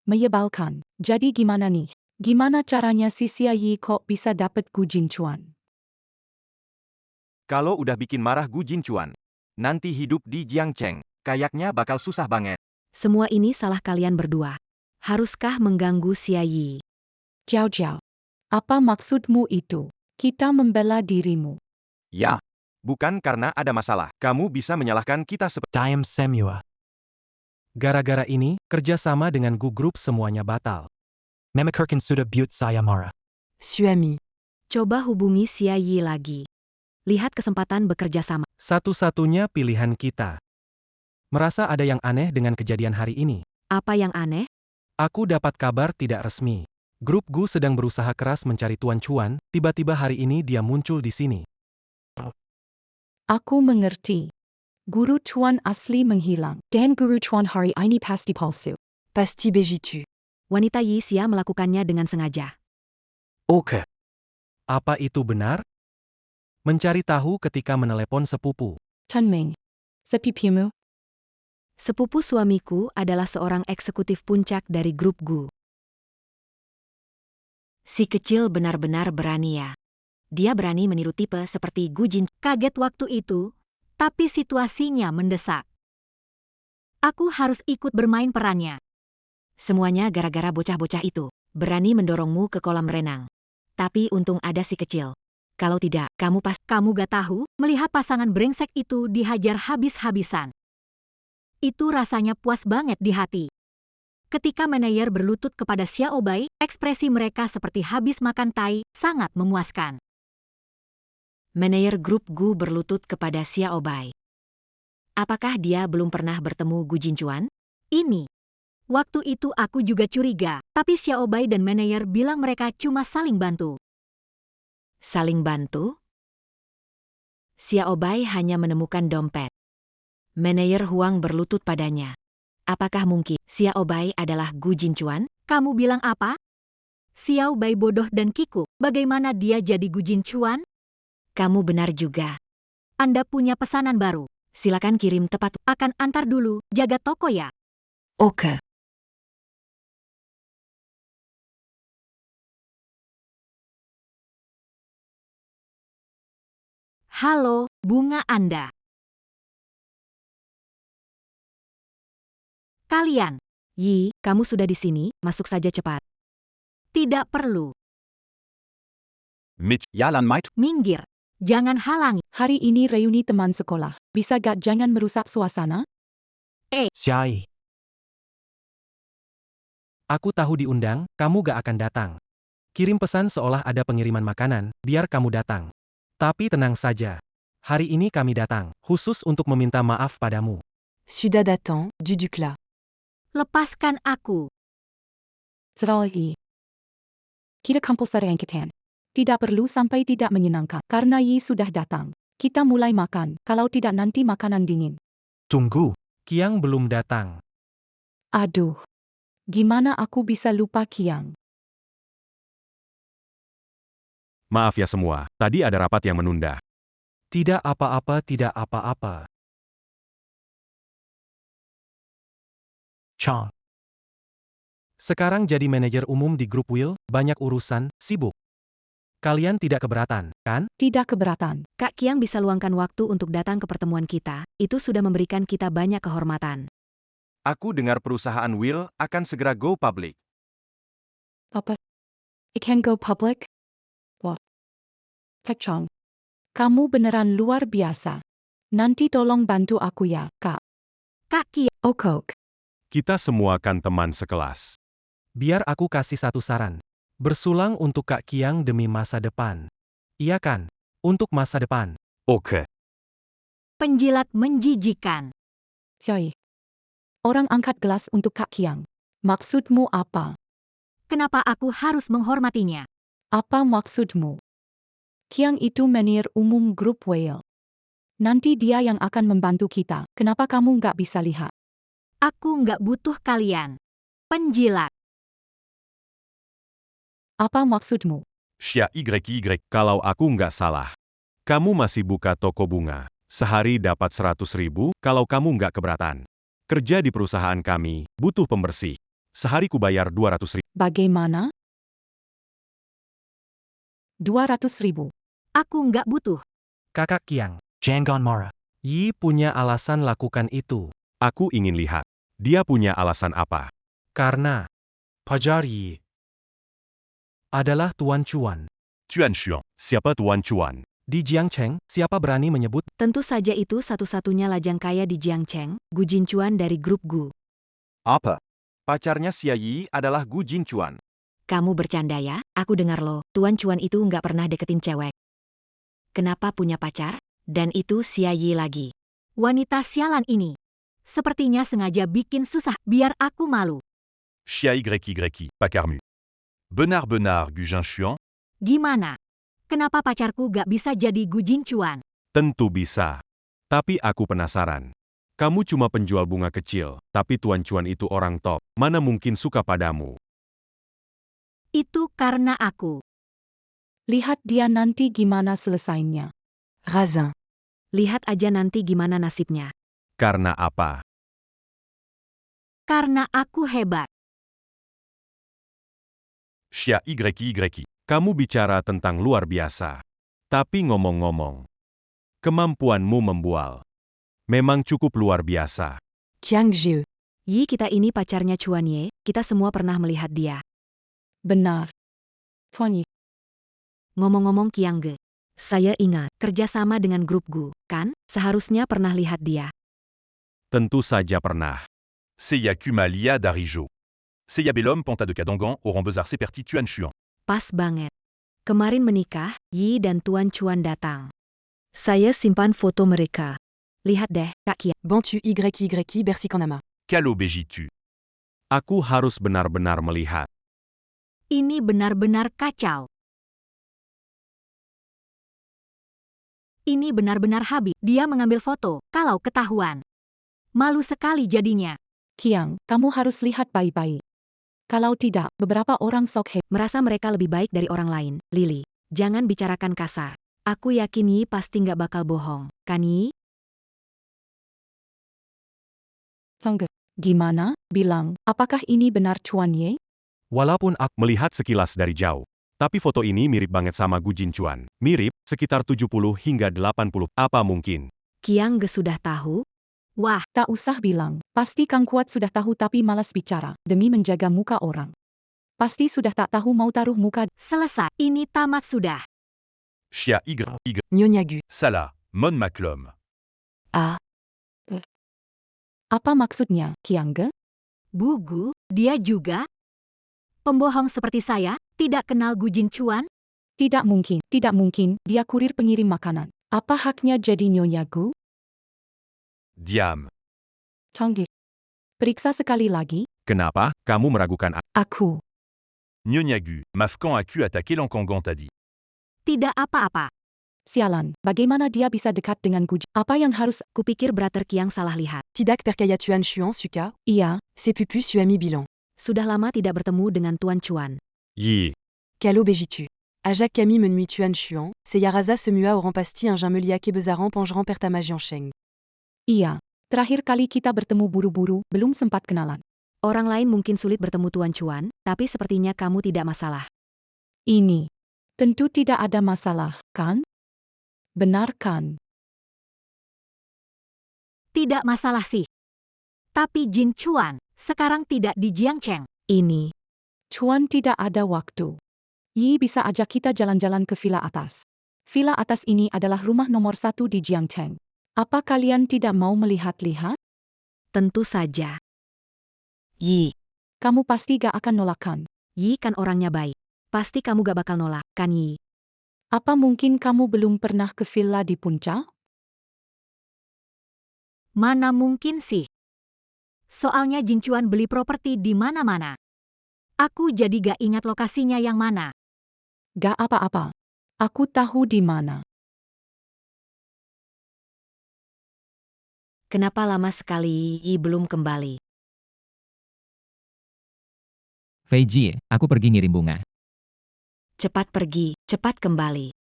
Menyebalkan. Jadi gimana nih? Gimana caranya si Xia Yi kok bisa dapat Gu Jinchuan? Kalau udah bikin marah Gu Jinchuan, nanti hidup di Jiangcheng, kayaknya bakal susah banget. Semua ini salah kalian berdua. Haruskah mengganggu Xia Yi? Jiao. Apa maksudmu itu? Kita membela dirimu. Ya, bukan karena ada masalah. Kamu bisa menyalahkan kita seperti... Diam semua. Gara-gara ini, kerjasama dengan Gu Group semuanya batal. Memekirkan sudah buat saya marah. Suami. Coba hubungi Xia Yi lagi. Lihat kesempatan bekerja sama. Satu-satunya pilihan kita. Merasa ada yang aneh dengan kejadian hari ini. Apa yang aneh? Aku dapat kabar tidak resmi. Grup Gu sedang berusaha keras mencari Tuan Chuan, tiba-tiba hari ini dia muncul di sini. Aku mengerti. Guru Chuan asli menghilang. Dan Guru Chuan hari ini pasti palsu. Pasti begitu. Wanita Yi Xia melakukannya dengan sengaja. Oke. Apa itu benar? Mencari tahu ketika menelepon sepupu. Tanming. Sepipimu. Sepupu suamiku adalah seorang eksekutif puncak dari grup Gu. Si kecil benar-benar berani ya. Dia berani meniru tipe seperti Gu Jin. Kaget waktu itu, tapi situasinya mendesak. Aku harus ikut bermain perannya. Semuanya gara-gara bocah-bocah itu, berani mendorongmu ke kolam renang. Tapi untung ada si kecil. Kalau tidak, kamu gak tahu, melihat pasangan brengsek itu dihajar habis-habisan. Itu rasanya puas banget di hati. Ketika manajer berlutut kepada Xiao Bai, ekspresi mereka seperti habis makan tai, sangat memuaskan. Manajer grup Gu berlutut kepada Xiao Bai. Apakah dia belum pernah bertemu Gu Jinchuan? Ini. Waktu itu aku juga curiga, tapi Xiao Bai dan manajer bilang mereka cuma saling bantu. Saling bantu? Xiao Bai hanya menemukan dompet. Manajer Huang berlutut padanya. Apakah mungkin Xiao Bai adalah Gu Jinchuan? Kamu bilang apa? Xiao Bai bodoh dan kikuk, bagaimana dia jadi Gu Jinchuan? Kamu benar juga. Anda punya pesanan baru. Silakan kirim tepat. Akan antar dulu, jaga toko ya. Oke. Halo, bunga Anda. Kalian, Yi, kamu sudah di sini, masuk saja cepat. tidak perlu. Mit Yalan Might, Minggir. Jangan halangi. Hari ini reuni teman sekolah. Bisa gak jangan merusak suasana? Xiai. Aku tahu diundang, kamu gak akan datang. Kirim pesan seolah ada pengiriman makanan, biar kamu datang. Tapi tenang saja. Hari ini kami datang, khusus untuk meminta maaf padamu. Sudah datang, duduklah. Lepaskan aku. Zeroi. Kita kumpul serengketan. Tidak perlu sampai tidak menyenangkan, karena Yi sudah datang. Kita mulai makan, kalau tidak nanti makanan dingin. Tunggu, Kiang belum datang. Aduh. Gimana aku bisa lupa Kiang? Maaf ya semua, tadi ada rapat yang menunda. Tidak apa-apa, tidak apa-apa. Chang. Sekarang jadi manajer umum di grup Will, banyak urusan, sibuk. Kalian tidak keberatan, kan? Tidak keberatan. Kak Kiang bisa luangkan waktu untuk datang ke pertemuan kita, itu sudah memberikan kita banyak kehormatan. aku dengar perusahaan Will akan segera go public. Apa? It can go public? What? Kak Chong. Kamu beneran luar biasa. Nanti tolong bantu aku ya, Kak. Kak Kia, Okok. Kita semua kan teman sekelas. Biar aku kasih satu saran. Bersulang untuk Kak Kiang demi masa depan. Iya kan? Untuk masa depan. Oke. penjilat menjijikan. Xiao. Orang angkat gelas untuk Kak Kiang. Maksudmu apa? Kenapa aku harus menghormatinya? Apa maksudmu? Kiang itu manajer umum grup Whale. Nanti dia yang akan membantu kita. Kenapa kamu nggak bisa lihat? Aku nggak butuh kalian. Penjilat. Apa maksudmu? Xia YY, kalau aku nggak salah. Kamu masih buka toko bunga. Sehari dapat 100.000, kalau kamu nggak keberatan. Kerja di perusahaan kami, butuh pembersih. Sehari ku bayar 200.000. Bagaimana? 200.000. Aku nggak butuh. Kakak Kiang, jangan marah. Yi punya alasan lakukan itu. Aku ingin lihat. Dia punya alasan apa? Karena pajar Yi adalah Tuan Chuan. Tuan Xuan, siapa Tuan Chuan? Di Jiangcheng, siapa berani menyebut Tentu saja itu satu-satunya lajang kaya di Jiangcheng, Gu Jinchuan dari grup Gu. Apa? Pacarnya Xia Yi adalah Gu Jinchuan. Kamu bercanda ya? Aku dengar loh, Tuan Chuan itu nggak pernah deketin cewek. Kenapa punya pacar? Dan itu Xia Yi lagi. Wanita sialan ini. Sepertinya sengaja bikin susah biar aku malu. Xia YY, Pacarmu. Benar-benar Gu Jinchuan? Gimana? Kenapa pacarku gak bisa jadi Gu Jinchuan? Tentu bisa. Tapi aku penasaran. Kamu cuma penjual bunga kecil, tapi Tuan Chuan itu orang top. Mana mungkin suka padamu? Itu karena aku. Lihat dia nanti gimana selesainya. Razin. Lihat aja nanti gimana nasibnya. Karena apa? Karena aku hebat. Xia YY, kamu bicara tentang luar biasa. Tapi ngomong-ngomong, kemampuanmu membual. Memang cukup luar biasa. Jiang Zhu. Yi, kita ini pacarnya Chuan Ye, kita semua pernah melihat dia. Benar. Tuan Yi. Ngomong-ngomong Kiang Ge, saya ingat, kerjasama dengan grup Gu, kan? Seharusnya pernah lihat dia. Tentu saja pernah. Seiya Kumalia dari Zhou. Seyabelum Ponta de Kadongan Orang Bezar Seperti Tuan Chuan. Pas banget. Kemarin menikah, Yi dan Tuan Chuan datang. Saya simpan foto mereka. Lihat deh, Kak Kia. Bantu YYI Bercy Kanama. Kalo bejitu. Aku harus benar-benar melihat. Ini benar-benar kacau. Ini benar-benar habis. Dia mengambil foto, kalau ketahuan. Malu sekali jadinya. Kiang, kamu harus lihat baik-baik. Kalau tidak, beberapa orang sok Merasa mereka lebih baik dari orang lain. Lily, jangan bicarakan kasar. Aku yakin Yi pasti nggak bakal bohong. Kan Yi? Tunggu. Gimana? Bilang, apakah ini benar Chuan Ye? Walaupun aku melihat sekilas dari jauh. Tapi foto ini mirip banget sama Gu Jinchuan. Mirip, sekitar 70 hingga 80. Apa mungkin? Kiang ge sudah tahu? Wah, Tak usah bilang, pasti Kang Kuat sudah tahu tapi malas bicara, demi menjaga muka orang. Pasti sudah tak tahu mau taruh muka. selesai. Ini tamat sudah. Xia Y. Nyonya Gu. Salah. Mon Maclom. Apa maksudnya, Kiang Ge? Bugu, dia juga? Pembohong seperti saya, tidak kenal Gu Jinchuan? Tidak mungkin, dia kurir pengirim makanan. Apa haknya jadi Nyonya Gu? Diam. Tunggu. Periksa sekali lagi, Kenapa kamu meragukan aku. Nyonya Gu, Mafkan aku attaqué Lankangan tadi. Tidak apa-apa. Sialan, bagaimana dia bisa dekat dengan Gu? Apa yang harus? Kupikir Brother Kiang salah lihat. Tidak Perkaya Tuan Chuan Suka. Iya, C'est Pupu Suami Bilan. Sudah lama tidak bertemu dengan Tuan Chuan. Yi. Kalo Bejitu. Ajak Kami Menui Tuan Chuan. Seyaraza Semua Orang Pasti Un Jameliake Bezaran Pangeran Pertamajian Sheng. iya. Terakhir kali kita bertemu buru-buru, belum sempat kenalan. Orang lain mungkin sulit bertemu Tuan Chuan, tapi sepertinya kamu tidak masalah. Ini. Tentu tidak ada masalah, kan? Benar kan? Tidak masalah sih. Tapi Jin Chuan, sekarang tidak di Jiangcheng. Ini. Chuan tidak ada waktu. Yi bisa ajak kita jalan-jalan ke villa atas. Villa atas ini adalah rumah nomor 1 di Jiangcheng. Apa kalian tidak mau melihat-lihat? Tentu saja. Yi. Kamu pasti gak akan nolakkan. Yi kan orangnya baik. Pasti kamu gak bakal nolak, kan Yi? Apa mungkin kamu belum pernah ke villa di puncak? Mana mungkin sih? Soalnya Jin Chuan beli properti di mana-mana. Aku jadi gak ingat lokasinya yang mana. Gak apa-apa. Aku tahu di mana. Kenapa lama sekali Yi belum kembali? Fei Ji, aku pergi ngirim bunga. Cepat pergi, cepat kembali.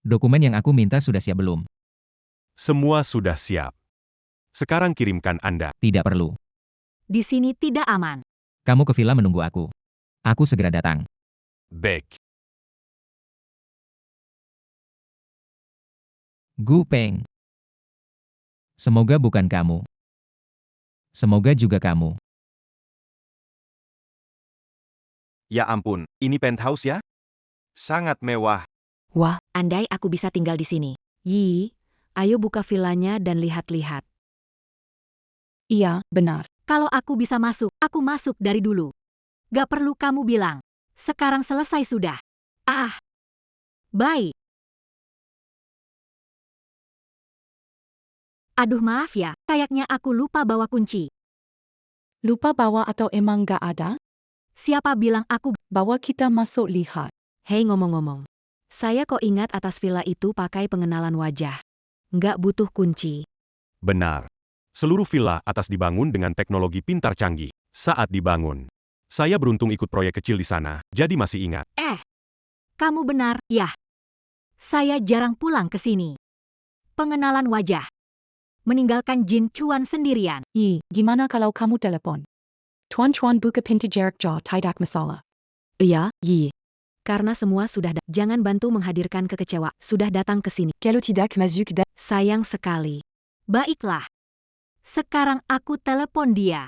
Dokumen yang aku minta sudah siap belum? Semua sudah siap. Sekarang kirimkan Anda. Tidak perlu. Di sini tidak aman. Kamu ke villa menunggu aku. Aku segera datang. Baik. Gu Peng. Semoga bukan kamu. Semoga juga kamu. Ya ampun, ini penthouse ya? Sangat mewah. Wah. Andai aku bisa tinggal di sini. Yi, ayo buka villanya dan lihat-lihat. Iya, benar. Kalau aku bisa masuk, aku masuk dari dulu. Gak perlu kamu bilang. Sekarang selesai sudah. Ah. Baik. Aduh maaf ya, kayaknya aku lupa bawa kunci. Lupa bawa atau emang gak ada? Siapa bilang aku? Bawa kita masuk lihat. Hei ngomong-ngomong. Saya kok ingat atas villa itu pakai pengenalan wajah. Nggak butuh kunci. Benar. Seluruh villa atas dibangun dengan teknologi pintar canggih. Saat dibangun, saya beruntung ikut proyek kecil di sana, jadi masih ingat. Kamu benar, ya. Saya jarang pulang ke sini. Pengenalan wajah. Meninggalkan Jin Chuan sendirian. Yi, gimana kalau kamu telepon? Tuan Chuan buka pintu jarak jauh tidak masalah. Iya, Yi. Karena semua sudah jangan bantu menghadirkan kekecewa. Sudah datang ke sini. Kalo tidak Mazuk da. Sayang sekali. Baiklah. Sekarang aku telepon dia.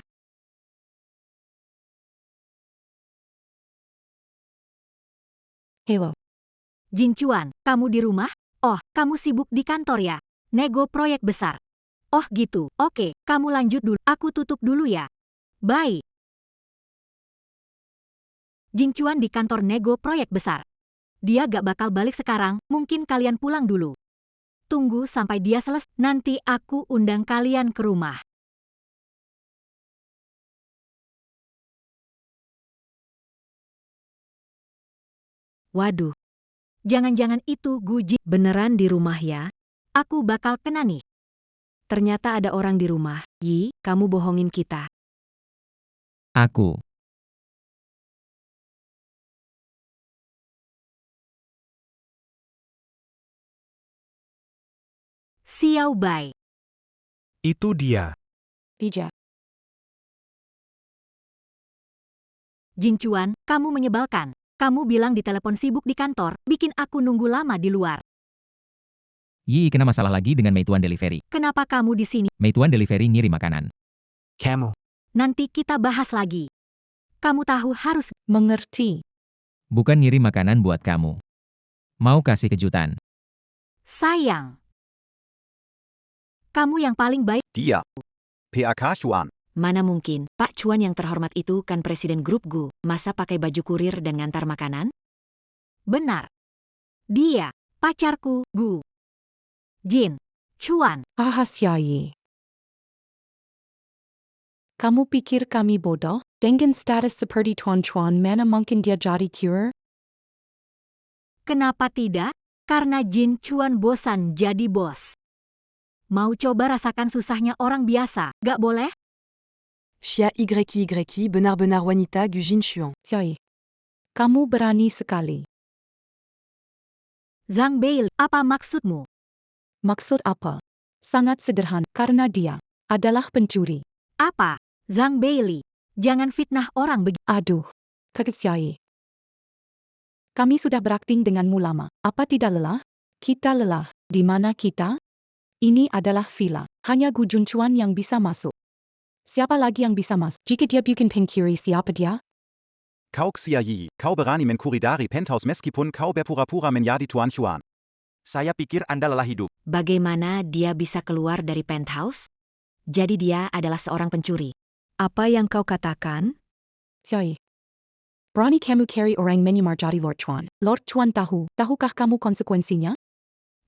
Halo. Jin Chuan, kamu di rumah? Oh, kamu sibuk di kantor ya? Nego proyek besar. Oh gitu, oke, kamu lanjut dulu. Aku tutup dulu ya. Bye. Jing Chuan di kantor nego proyek besar. Dia gak bakal balik sekarang, mungkin kalian pulang dulu. Tunggu sampai dia selesai, nanti aku undang kalian ke rumah. Waduh, jangan-jangan itu Gu Jin beneran di rumah ya? Aku bakal kena nih. Ternyata ada orang di rumah. Yi, kamu bohongin kita. Aku. Xiao Bai. Itu dia. Bijak. Jing Chuan, kamu menyebalkan. Kamu bilang di telepon sibuk di kantor, bikin aku nunggu lama di luar. Yi kena masalah lagi dengan Meituan Delivery. Kenapa kamu di sini? Meituan Delivery ngirim makanan. Kamu. Nanti kita bahas lagi. Kamu tahu harus Mengerti. Bukan ngirim makanan buat kamu. Mau kasih kejutan. sayang. Kamu yang paling baik. Dia. PAK Chuan. Mana mungkin, Pak Chuan yang terhormat itu kan presiden grup Gu, masa pakai baju kurir dan ngantar makanan? Benar. Dia, pacarku, Gu. Jin, Chuan. Ahasiayi. Kamu pikir kami bodoh? Dengan status seperti Tuan Chuan mana mungkin dia jadi cure? Kenapa tidak? Karena Jin Chuan bosan jadi bos. Mau coba rasakan susahnya orang biasa, gak boleh? Xia YYY benar-benar wanita Gu Jin Chuan. Xiaoyi. Kamu berani sekali. Zhang Beil, apa maksudmu? Maksud apa? Sangat sederhana, karena dia adalah pencuri. Apa? Zhang Beili, jangan fitnah orang begitu. Aduh. Xiaoyi. Kami sudah berakting denganmu lama. Apa tidak lelah? Kita lelah. Di mana kita? Ini adalah villa. Hanya Gu Junchuan yang bisa masuk. Siapa lagi yang bisa masuk? Jika dia bikin ping kiri, siapa dia? Kau Xia Yi, kau berani menkuridari penthouse meskipun kau berpura-pura menjadi Tuan Chuan. Saya pikir Anda lelah hidup. Bagaimana dia bisa keluar dari penthouse? Jadi dia adalah seorang pencuri. Apa yang kau katakan? Xiaoyi. Berani kamu carry orang menyamar jadi Lord Chuan. Lord Chuan tahukah kamu konsekuensinya?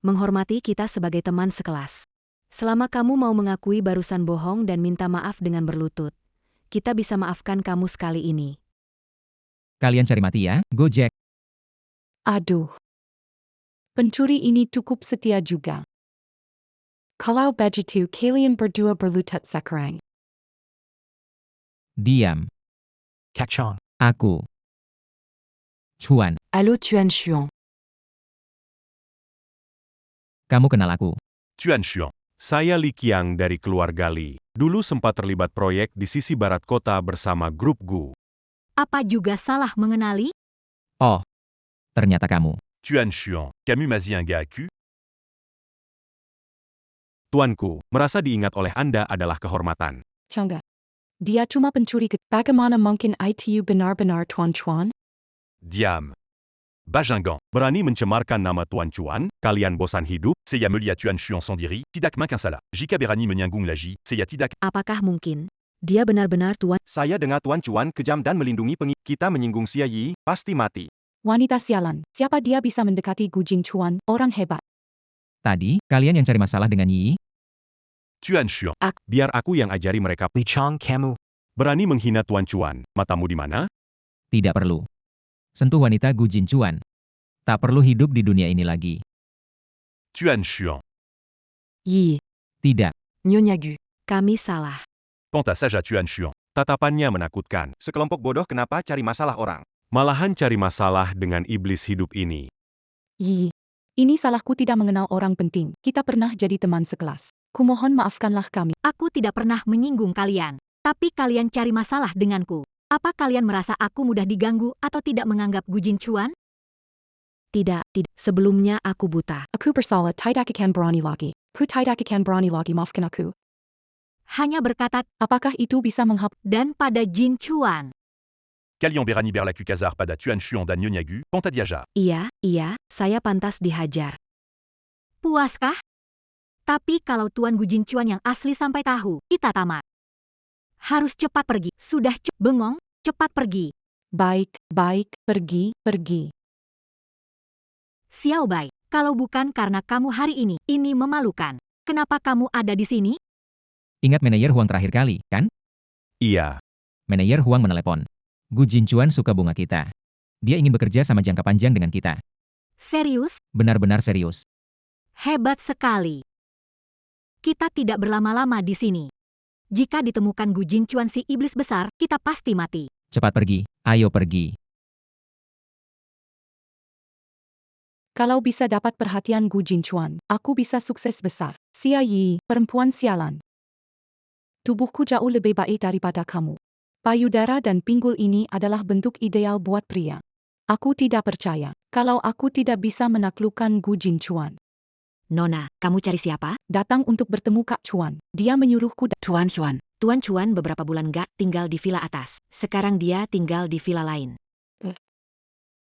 Menghormati kita sebagai teman sekelas. Selama kamu mau mengakui barusan bohong dan minta maaf dengan berlutut, kita bisa maafkan kamu sekali ini. Kalian cari mati ya, Gojek. Aduh. Pencuri ini cukup setia juga. Kalau begitu kalian berdua berlutut sekarang. Diam. Kacang. Aku. Chuan, Allô Tuan Chuan. kamu kenal aku. Tuan Chuan. Saya Li Qiang dari keluarga Li. Dulu sempat terlibat proyek di sisi barat kota bersama grup Gu. Apa juga salah mengenali? Oh, ternyata kamu. Tuan Chuan, Camus Mazien Gaku. Tuanku, merasa diingat oleh Anda adalah kehormatan. Changga. Dia cuma pencuri bagaimana mungkin itu benar-benar Tuan Chuan? Diam. Bajingan, berani mencemarkan nama Tuan Chuan, kalian bosan hidup, saya melihat Tuan Chuan sendiri, tidak makin salah. Jika berani menyanggung lagi, saya tidak. Apakah mungkin dia benar-benar Tuan? Saya dengar Tuan Chuan kejam dan melindungi kita menyinggung Xia Yi, pasti mati. Wanita sialan. Siapa dia bisa mendekati Gu Jing Chuan, orang hebat. Tadi, kalian yang cari masalah dengan Yi? Tuan Chuan, biar aku yang ajari mereka. Li Chang kamu. Berani menghina Tuan Chuan, matamu di mana? Tidak perlu. Sentuh wanita Gu Jin Chuan. Tak perlu hidup di dunia ini lagi. Tuan Chuan. Yi. Tidak. Nyonya Gu. Kami salah. Pantas saja Tuan Chuan. Tatapannya menakutkan. Sekelompok bodoh kenapa cari masalah orang? Malahan cari masalah dengan iblis hidup ini. Yi. Ini salahku tidak mengenal orang penting. Kita pernah jadi teman sekelas. Kumohon maafkanlah kami. Aku tidak pernah menyinggung kalian. Tapi kalian cari masalah denganku. Apa kalian merasa aku mudah diganggu atau tidak menganggap Gu Jin Chuan? Tidak. Sebelumnya aku buta. Aku bersalah tidak akan berani lagi. Ku tidak akan berani lagi maafkan aku. Hanya berkata, Apakah itu bisa menghapus? dan pada Jin Chuan. Kalian berani berlaku kasar pada Tuan Chuan dan Nyonya Gu, Pantadiaja. Iya, saya pantas dihajar. Puaskah? Tapi kalau Tuan Gu Jinchuan yang asli sampai tahu, kita tamat. Harus cepat pergi. Sudah bengong, cepat pergi. Baik, baik, pergi, pergi. Xiao Bai, kalau bukan karena kamu hari ini memalukan. Kenapa kamu ada di sini? Ingat manajer Huang terakhir kali, kan? Iya. Manajer Huang menelepon. Gu Jinchuan suka bunga kita. Dia ingin bekerja sama jangka panjang dengan kita. Serius? Benar-benar serius. Hebat sekali. Kita tidak berlama-lama di sini. Jika ditemukan Gu Jinchuan si iblis besar, kita pasti mati. Cepat pergi, ayo pergi. Kalau bisa dapat perhatian Gu Jinchuan, aku bisa sukses besar. Xia Yi, perempuan sialan. Tubuhku jauh lebih baik daripada kamu. Payudara dan pinggul ini adalah bentuk ideal buat pria. Aku tidak percaya kalau aku tidak bisa menaklukkan Gu Jinchuan. Nona, kamu cari siapa? Datang untuk bertemu Kak Chuan. Dia menyuruhku. Tuan Chuan. Tuan Chuan beberapa bulan gak tinggal di villa atas. Sekarang dia tinggal di villa lain.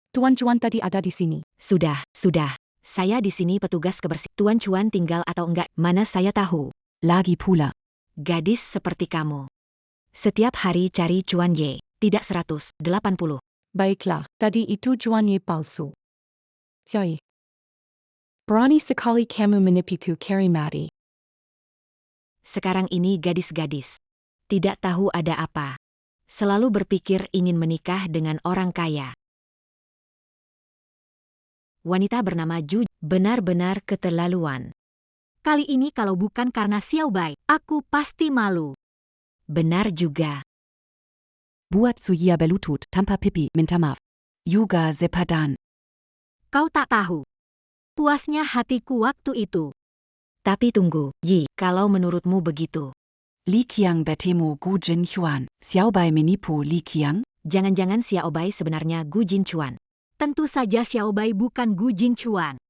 Tuan Chuan tadi ada di sini. Sudah. Saya di sini petugas kebersihan. Tuan Chuan tinggal atau enggak, mana saya tahu. Lagi pula. Gadis seperti kamu. Setiap hari cari Chuan Ye, tidak 180. Baiklah, tadi itu Chuan Ye palsu. Xia Yi. Berani sekali kamu menipuku Carrie Mati. Sekarang ini gadis-gadis. Tidak tahu ada apa. Selalu berpikir ingin menikah dengan orang kaya. Wanita bernama Ju benar-benar keterlaluan. Kali ini kalau bukan karena Xiao Bai, aku pasti malu. Benar juga. Buat Suya Belutut, tanpa pipi, minta maaf. Juga Zepadan. Kau tak tahu. Puasnya hatiku waktu itu. Tapi tunggu, Yi, kalau menurutmu begitu. Li Qiang bertemu Gu Jinchuan. Xiao Bai menipu Li Qiang? Jangan-jangan Xiao Bai sebenarnya Gu Jinchuan. Tentu saja Xiao Bai bukan Gu Jinchuan.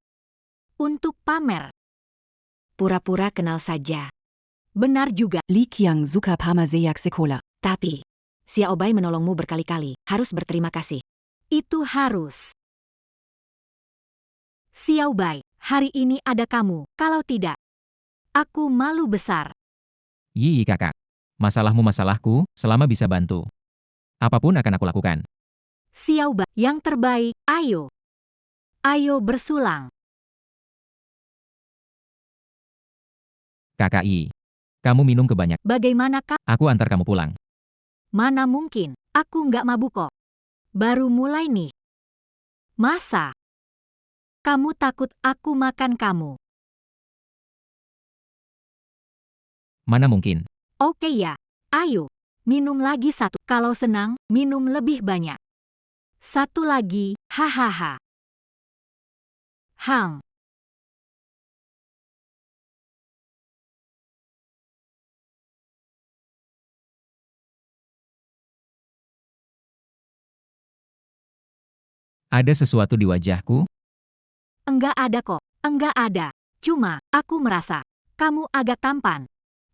Untuk pamer. Pura-pura kenal saja. Benar juga. Li Qiang suka Parmaseyak sekolah. Tapi, Xiao Bai menolongmu berkali-kali. Harus berterima kasih. Itu harus. Xiao Bai, hari ini ada kamu. Kalau tidak, aku malu besar. Yi kakak. Masalahmu masalahku, selama bisa bantu. Apapun akan aku lakukan. Xiao Bai, yang terbaik, ayo. Ayo bersulang. Kakak Yi. Kamu minum kebanyak. Bagaimana kak? Aku antar kamu pulang. Mana mungkin, aku nggak mabuk kok. Baru mulai nih. Masa? Kamu takut aku makan kamu? Mana mungkin. Oke ya, ayo. Minum lagi satu. Kalau senang, minum lebih banyak. Satu lagi, hahaha. Hang. Ada sesuatu di wajahku? Enggak ada kok, enggak ada. Cuma, aku merasa, kamu agak tampan.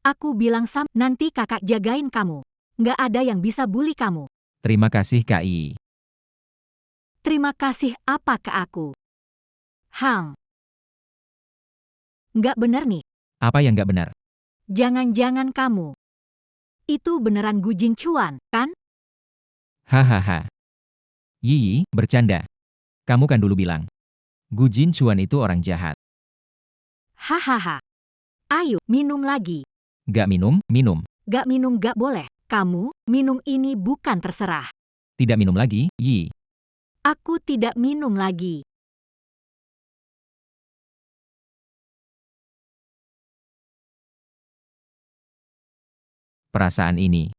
Aku bilang nanti kakak jagain kamu. Enggak ada yang bisa bully kamu. Terima kasih Kak Yi. Terima kasih apa ke aku? Hang. Enggak bener nih. Apa yang nggak benar? Jangan-jangan kamu. Itu beneran Gu Jinchuan, kan? Hahaha. Yi, bercanda. Kamu kan dulu bilang. Gu Jinchuan itu orang jahat. Hahaha. Ayo, minum lagi. Gak minum, minum. Gak minum gak boleh. Kamu, minum ini bukan terserah. Tidak minum lagi, Yi. Aku tidak minum lagi. Perasaan ini.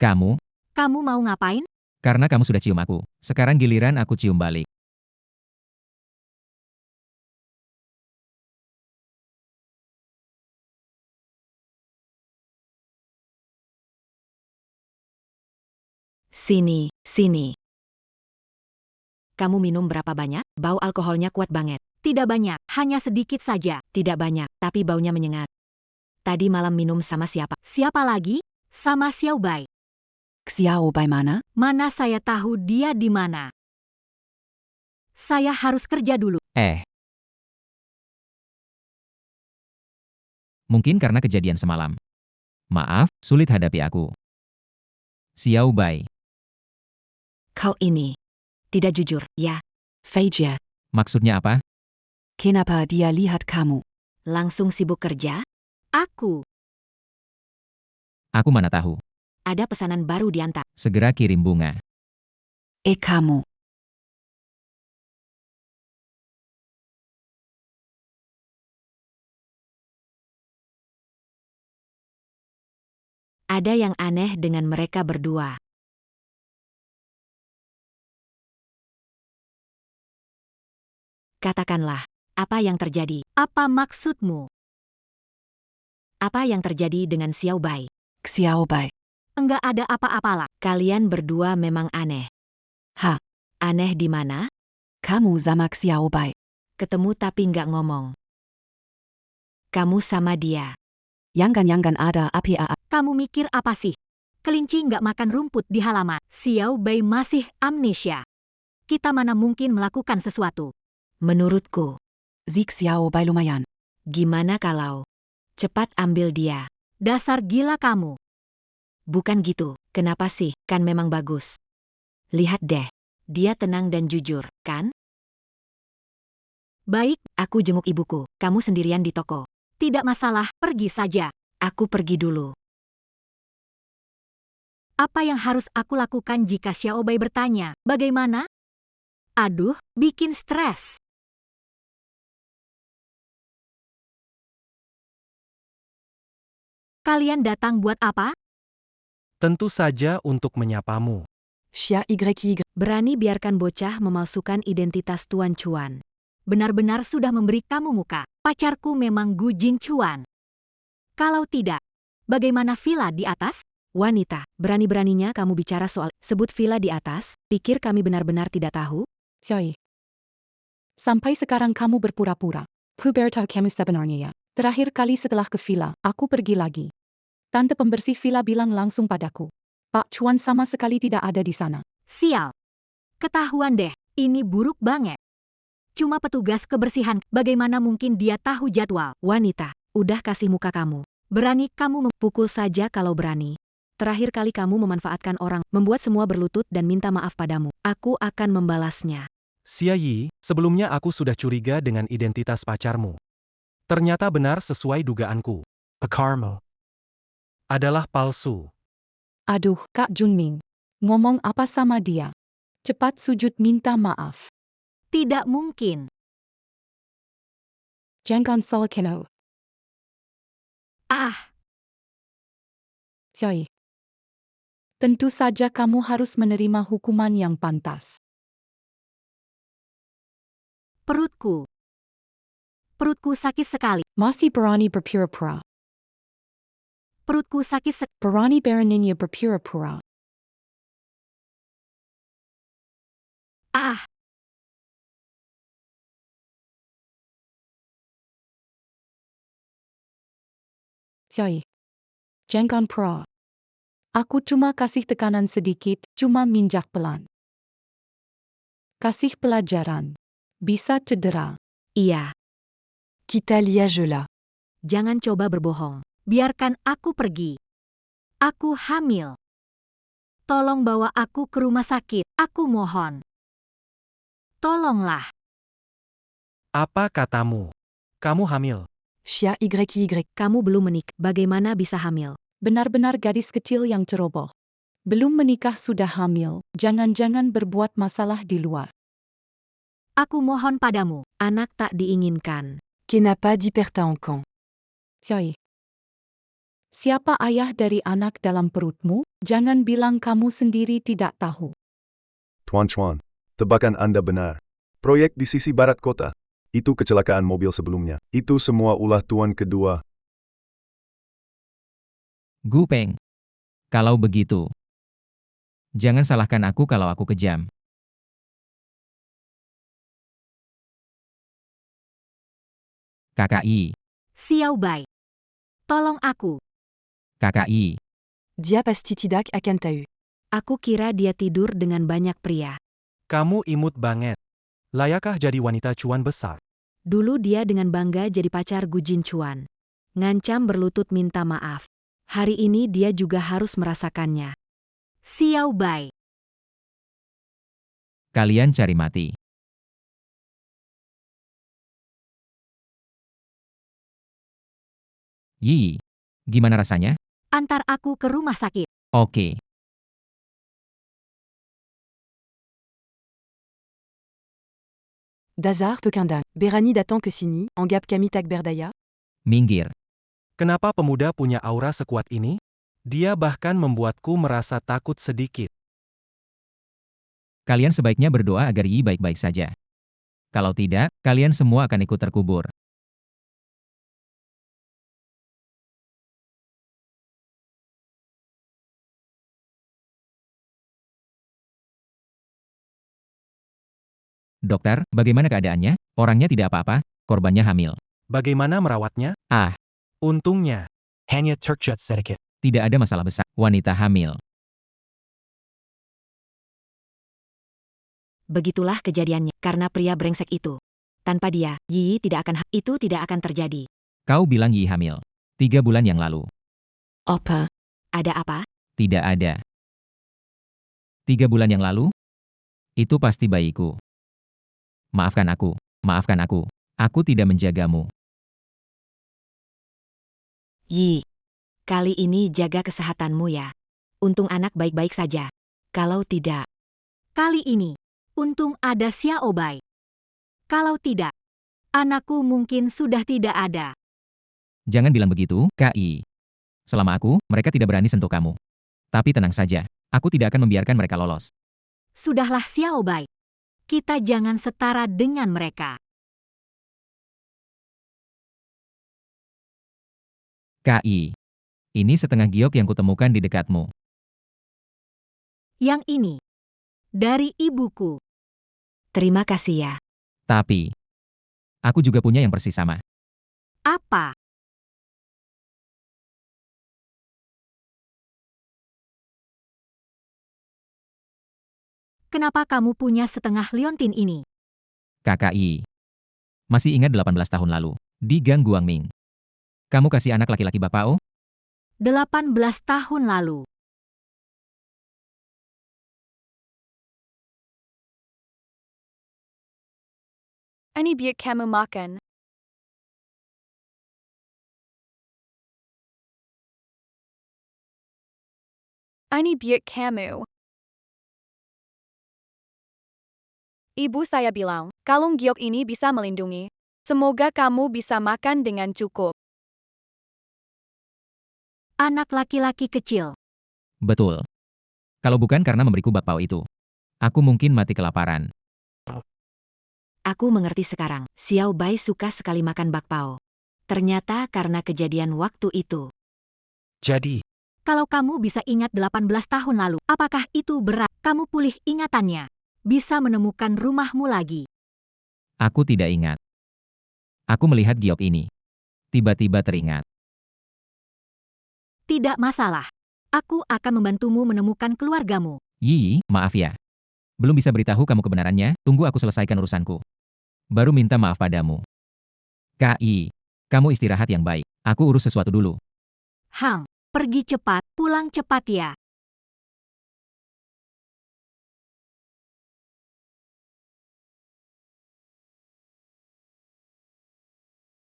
Kamu mau ngapain? Karena kamu sudah cium aku. Sekarang giliran aku cium balik. Sini. Kamu minum berapa banyak? Bau alkoholnya kuat banget. Tidak banyak, hanya sedikit saja. Tidak banyak, tapi baunya menyengat. Tadi malam minum sama siapa? Siapa lagi? Sama Xiao Bai. Xiao Bai mana? Mana saya tahu dia di mana. Saya harus kerja dulu. Mungkin karena kejadian semalam. Maaf, sulit hadapi aku. Xiao Bai, Kau ini tidak jujur, ya? Feijia. maksudnya apa? Kenapa dia lihat kamu? Langsung sibuk kerja? Aku. Aku mana tahu. Ada pesanan baru diantar. Segera kirim bunga. Kamu. Ada yang aneh dengan mereka berdua. Katakanlah, apa yang terjadi? Apa maksudmu? Apa yang terjadi dengan Xiao Bai? Xiao Bai. Enggak ada apa-apalah. Kalian berdua memang aneh. Ha. Aneh di mana? Kamu sama Xiao Bai. Ketemu tapi nggak ngomong. Kamu sama dia. Yang ada apa? Kamu mikir apa sih? Kelinci nggak makan rumput di halaman. Xiao Bai masih amnesia. Kita mana mungkin melakukan sesuatu? Menurutku. Zik Xiao Bai lumayan. Gimana kalau? Cepat ambil dia. Dasar gila kamu. Bukan gitu, kenapa sih? Kan memang bagus. Lihat deh. Dia tenang dan jujur, kan? Baik, aku jenguk ibuku. Kamu sendirian di toko. Tidak masalah, pergi saja. Aku pergi dulu. Apa yang harus aku lakukan jika Xiao Bai bertanya, bagaimana? Aduh, bikin stres. Kalian datang buat apa? Tentu saja untuk menyapamu. Xia YY. Berani biarkan bocah memalsukan identitas Tuan Chuan. Benar-benar sudah memberi kamu muka. Pacarku memang Gu Jing Chuan. Kalau tidak, bagaimana villa di atas? Wanita, berani-beraninya kamu bicara soal sebut villa di atas, pikir kami benar-benar tidak tahu? Xiao. Sampai sekarang kamu berpura-pura. Huberto kamu sebenarnya ya. Terakhir kali setelah ke villa, aku pergi lagi. Tante pembersih villa bilang langsung padaku. Pak Chuan sama sekali tidak ada di sana. Sial. Ketahuan deh, ini buruk banget. Cuma petugas kebersihan, bagaimana mungkin dia tahu jadwal? Wanita, udah kasih muka kamu. Berani kamu memukul saja kalau berani. Terakhir kali kamu memanfaatkan orang, membuat semua berlutut dan minta maaf padamu. Aku akan membalasnya. Xia Yi, sebelumnya aku sudah curiga dengan identitas pacarmu. Ternyata benar sesuai dugaanku. Pacarmu adalah palsu. Aduh, Kak Junming. Ngomong apa sama dia? Cepat sujud minta maaf. Tidak mungkin. Jangan salkeno. Ah, Xiao. Tentu saja kamu harus menerima hukuman yang pantas. perutku. Perutku sakit sekali. Masih berani berpura-pura. Perutku sakit sekali. Berani beraninya berpura-pura. Ah, Xiao. Jangan pura. Aku cuma kasih tekanan sedikit, cuma minjak pelan. Kasih pelajaran. Bisa cedera. iya. Kita liage là. Jangan coba berbohong. Biarkan aku pergi. Aku hamil. Tolong bawa aku ke rumah sakit. Aku mohon. Tolonglah. Apa katamu? Kamu hamil. Xia YY. Kamu belum menikah. Bagaimana bisa hamil? Benar-benar gadis kecil yang ceroboh. Belum menikah sudah hamil, jangan-jangan berbuat masalah di luar. Aku mohon padamu. Anak tak diinginkan. Kenapa d'hypertension? Xiao. Siapa ayah dari anak dalam perutmu? Jangan bilang kamu sendiri tidak tahu. Tuan Chuan, tebakan Anda benar. Proyek di sisi barat kota. Itu kecelakaan mobil sebelumnya. Itu semua ulah Tuan kedua. Gu Peng. Kalau begitu, jangan salahkan aku kalau aku kejam. KKI. Xiao Bai. Tolong aku. KKI. Dia pasti tidak akan tahu. Aku kira dia tidur dengan banyak pria. Kamu imut banget. Layakkah jadi wanita cuan besar? Dulu dia dengan bangga jadi pacar Gu Jinchuan. Ngancam berlutut minta maaf. Hari ini dia juga harus merasakannya. Xiao Bai. Kalian cari mati. Yi. Gimana rasanya? Antar aku ke rumah sakit. Oke. Dazar Pekindang. Berani datang ke sini, anggap kami tak berdaya? Minggir. Kenapa pemuda punya aura sekuat ini? Dia bahkan membuatku merasa takut sedikit. Kalian sebaiknya berdoa agar Yi baik-baik saja. Kalau tidak, kalian semua akan ikut terkubur. Dokter, bagaimana keadaannya? Orangnya tidak apa-apa, korbannya hamil. Bagaimana merawatnya? Ah, Untungnya, hanya terkejut sedikit. tidak ada masalah besar. Wanita hamil. Begitulah kejadiannya karena pria brengsek itu. Tanpa dia, Yi itu tidak akan terjadi. Kau bilang Yi hamil. 3 bulan yang lalu. Apa? Ada apa? Tidak ada. 3 bulan yang lalu? Itu pasti bayiku. Maafkan aku. Maafkan aku. Aku tidak menjagamu. Yi, kali ini jaga kesehatanmu ya. Untung anak baik-baik saja. Kalau tidak, kali ini, untung ada Xiao Bai. Kalau tidak, anakku mungkin sudah tidak ada. Jangan bilang begitu, KI. Selama aku, mereka tidak berani sentuh kamu. Tapi tenang saja, aku tidak akan membiarkan mereka lolos. Sudahlah Xiao Bai. Kita jangan setara dengan mereka. KI. Ini setengah giok yang kutemukan di dekatmu. Yang ini, dari ibuku. Terima kasih ya. Tapi, aku juga punya yang persis sama. Apa? Kenapa kamu punya setengah liontin ini? KKI. Masih ingat 18 tahun lalu, di Gang Guangming. Kamu kasih anak laki-laki Bakpao? 18 tahun lalu. Ini biar kamu makan. Ini biar kamu. Ibu saya bilang, kalung giok ini bisa melindungi. Semoga kamu bisa makan dengan cukup. Anak laki-laki kecil. Betul. Kalau bukan karena memberiku bakpao itu, aku mungkin mati kelaparan. Aku mengerti sekarang. Xiao Bai suka sekali makan bakpao. Ternyata karena kejadian waktu itu. Jadi, Kalau kamu bisa ingat 18 tahun lalu, apakah itu berat? Kamu pulih ingatannya. Bisa menemukan rumahmu lagi. Aku tidak ingat. Aku melihat giok ini. Tiba-tiba teringat. Tidak masalah. Aku akan membantumu menemukan keluargamu. Yi, maaf ya. Belum bisa beritahu kamu kebenarannya, tunggu aku selesaikan urusanku. Baru minta maaf padamu. KI, kamu istirahat yang baik. Aku urus sesuatu dulu. Hang, pergi cepat, pulang cepat ya.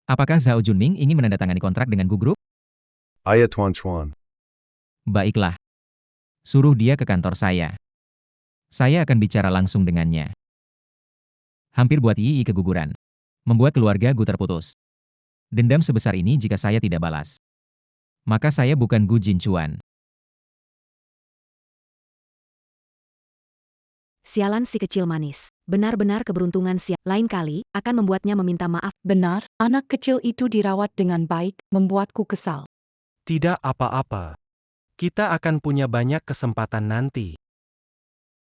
Apakah Zhao Junming ingin menandatangani kontrak dengan Gu Group? Ayah Tuan Chuan. Baiklah. Suruh dia ke kantor saya. Saya akan bicara langsung dengannya. Hampir buat Yi keguguran. Membuat keluarga Gu terputus. Dendam sebesar ini jika saya tidak balas. Maka saya bukan Gu Jinchuan. Sialan si kecil manis. Benar-benar keberuntungan lain kali akan membuatnya meminta maaf. Benar, anak kecil itu dirawat dengan baik, membuatku kesal. tidak apa-apa. Kita akan punya banyak kesempatan nanti.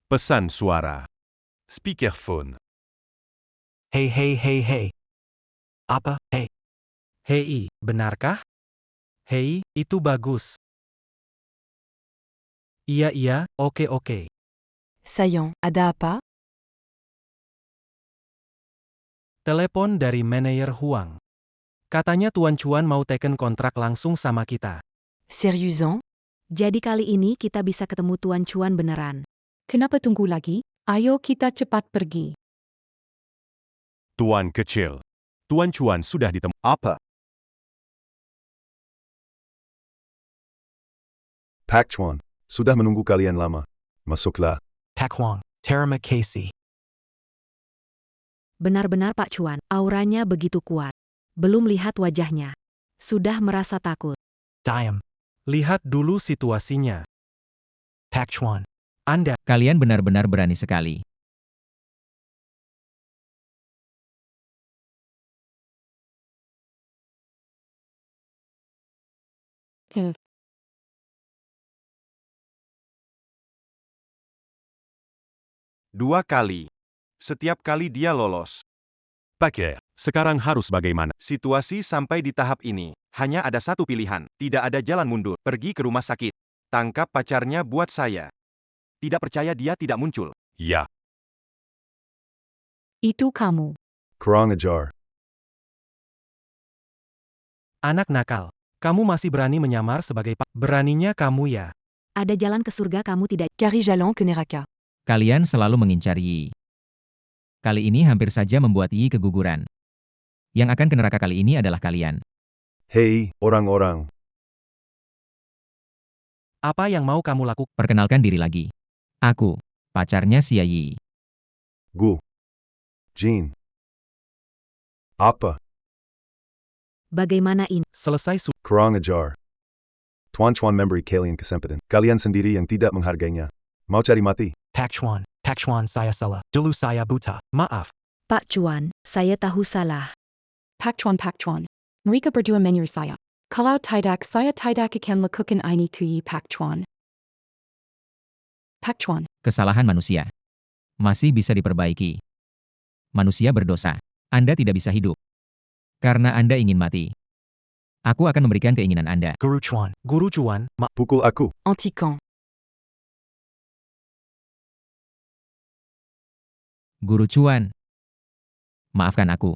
Pesan suara. Speakerphone. Hei hei hei hei. Apa? Hei. Hei, benarkah? Hei, itu bagus. Iya, oke. Sayang, ada apa? Telepon dari manajer Huang. Katanya Tuan Chuan mau teken kontrak langsung sama kita. Sérieusement? Jadi kali ini kita bisa ketemu Tuan Chuan beneran. Kenapa tunggu lagi? Ayo kita cepat pergi. Tuan kecil. Tuan Chuan sudah ditemu. Apa? Pak Chuan, sudah menunggu kalian lama. Masuklah. Pak Huang, terima kasih. Benar-benar Pak Chuan, auranya begitu kuat. Belum lihat wajahnya. Sudah merasa takut. Diam. Lihat dulu situasinya. Pak Chuan, Anda. Kalian benar-benar berani sekali. Dua kali. Setiap kali dia lolos. Pakai, sekarang harus bagaimana? Situasi sampai di tahap ini, hanya ada satu pilihan, tidak ada jalan mundur, pergi ke rumah sakit. Tangkap pacarnya buat saya. Tidak percaya dia tidak muncul. Ya, Itu kamu. Kurang ajar. Anak nakal. Kamu masih berani menyamar sebagai Pak. Beraninya kamu ya. Ada jalan ke surga kamu tidak. Kari Jalan ke Neraka. Kalian selalu mengincar Yi. Kali ini hampir saja membuat Yi keguguran. Yang akan ke neraka kali ini adalah kalian. Hei, orang-orang. Apa yang mau kamu lakukan? Perkenalkan diri lagi. Aku, pacarnya Xia Yi. Gu. Jean. Apa? Bagaimana ini? Selesai Kurang ajar. Tuan Chuan memberi kalian kesempatan. Kalian sendiri yang tidak menghargainya. Mau cari mati? Pak Chuan saya salah. Dulu saya buta. Maaf. Pak Chuan, saya tahu salah. Pak Chuan. Mereka berdua menyuruh saya. Kalau tidak saya tidak akan lakukan ini ke Pak Chuan. Pak Chuan. Kesalahan manusia. Masih bisa diperbaiki. Manusia berdosa. Anda tidak bisa hidup. Karena Anda ingin mati. Aku akan memberikan keinginan Anda. Guru Chuan, Pukul aku. Anti-camp. Guru Chuan. Maafkan aku.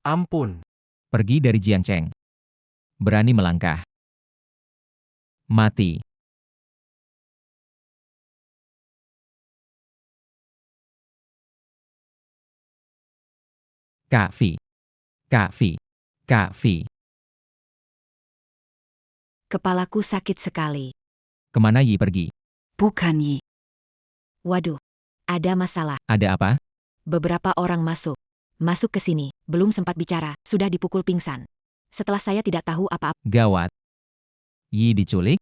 ampun. Pergi dari Jiangcheng. Berani melangkah. Mati. Kak Vi. Kepalaku sakit sekali. Kemana Yi pergi? Bukan Yi. Waduh, ada masalah. Ada apa? Beberapa orang masuk ke sini, belum sempat bicara, sudah dipukul pingsan. Setelah saya tidak tahu apa-apa, Gawat. Yi diculik?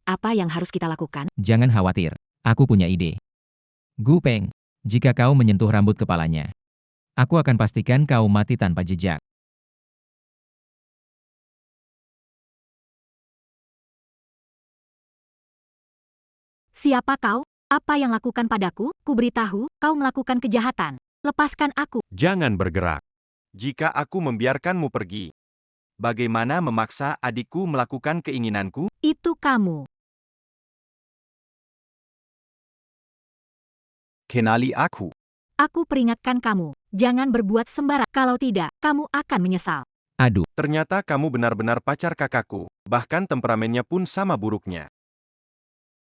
apa yang harus kita lakukan? Jangan khawatir. Aku punya ide. Gu Peng, jika kau menyentuh rambut kepalanya, aku akan pastikan kau mati tanpa jejak. Siapa kau? Apa yang lakukan padaku? Kuberitahu, kau melakukan kejahatan. Lepaskan aku. jangan bergerak. Jika aku membiarkanmu pergi, bagaimana memaksa adikku melakukan keinginanku? Itu kamu. Kenali aku. Aku peringatkan kamu, jangan berbuat sembarang. Kalau tidak, kamu akan menyesal. Aduh, Ternyata kamu benar-benar pacar kakakku. Bahkan temperamennya pun sama buruknya.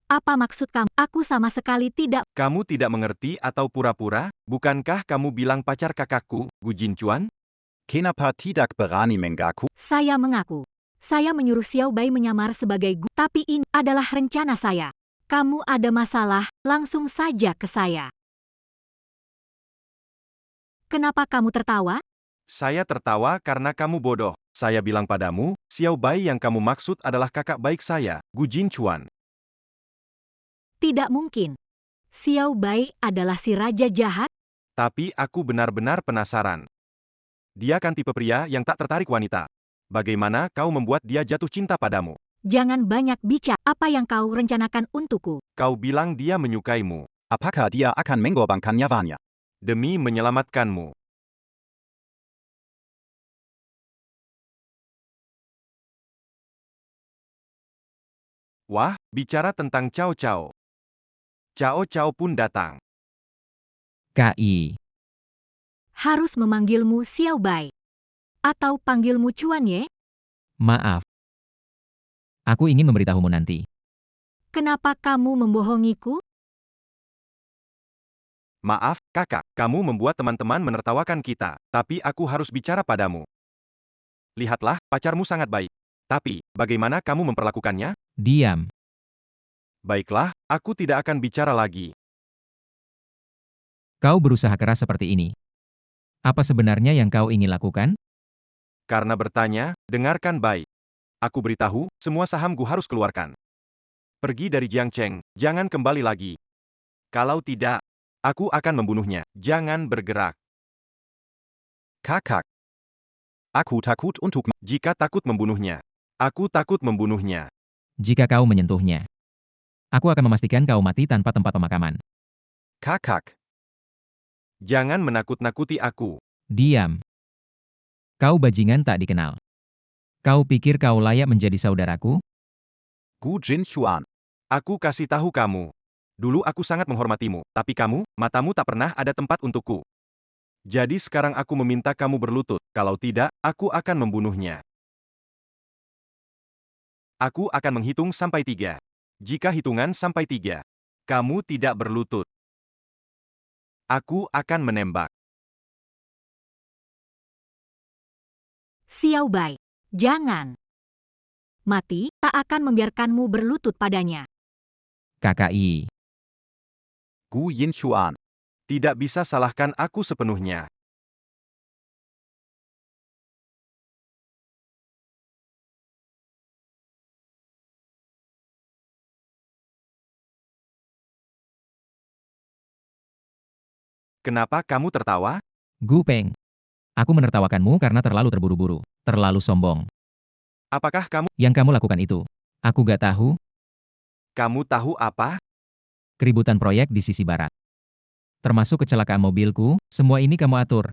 Apa maksud kamu? Aku sama sekali tidak. Kamu tidak mengerti atau pura-pura? Bukankah kamu bilang pacar kakakku, Gu Jinchuan? Kenapa tidak berani mengaku? Saya mengaku. Saya menyuruh Xiao Bai menyamar sebagai Gu. Tapi ini adalah rencana saya. Kamu ada masalah, langsung saja ke saya. Kenapa kamu tertawa? Saya tertawa karena kamu bodoh. Saya bilang padamu, Xiao Bai yang kamu maksud adalah kakak baik saya, Gu Jinchuan. Tidak mungkin. Xiao Bai adalah si raja jahat. Tapi aku benar-benar penasaran. Dia kan tipe pria yang tak tertarik wanita. Bagaimana kau membuat dia jatuh cinta padamu? Jangan banyak bicara. Apa yang kau rencanakan untukku? Kau bilang dia menyukaimu. Apakah dia akan mengorbankan nyawanya? Demi menyelamatkanmu. Wah, bicara tentang Cao Cao. Cao Cao pun datang. KI. Harus memanggilmu Xiao Bai. Atau panggilmu Chuan Ye? Maaf. Aku ingin memberitahumu nanti. Kenapa kamu membohongiku? Maaf, kakak, kamu membuat teman-teman menertawakan kita, tapi aku harus bicara padamu. Lihatlah, pacarmu sangat baik. Tapi, bagaimana kamu memperlakukannya? Diam. Baiklah, aku tidak akan bicara lagi. Kau berusaha keras seperti ini. Apa sebenarnya yang kau ingin lakukan? Karena bertanya, dengarkan baik. Aku beritahu, semua sahamku harus keluarkan. Pergi dari Jiangcheng, jangan kembali lagi. Kalau tidak, aku akan membunuhnya. Jangan bergerak. Kakak. Aku takut untuk... Jika takut membunuhnya. Aku takut membunuhnya. Jika kau menyentuhnya, aku akan memastikan kau mati tanpa tempat pemakaman. Kakak. Jangan menakut-nakuti aku. Diam. Kau bajingan tak dikenal. Kau pikir kau layak menjadi saudaraku? Gu Jinxuan. Aku kasih tahu kamu. Dulu aku sangat menghormatimu, tapi kamu, matamu tak pernah ada tempat untukku. Jadi sekarang aku meminta kamu berlutut, kalau tidak, aku akan membunuhnya. Aku akan menghitung sampai 3. Jika hitungan sampai 3, kamu tidak berlutut. Aku akan menembak. Xiao Bai, jangan. Mati tak akan membiarkanmu berlutut padanya. KKI. Gu Yinxuan. Tidak bisa salahkan aku sepenuhnya. Kenapa kamu tertawa? Gu Peng. Aku menertawakanmu karena terlalu terburu-buru, terlalu sombong. Apakah kamu... Yang kamu lakukan itu, aku gak tahu. Kamu tahu apa? Keributan proyek di sisi barat. Termasuk kecelakaan mobilku, semua ini kamu atur.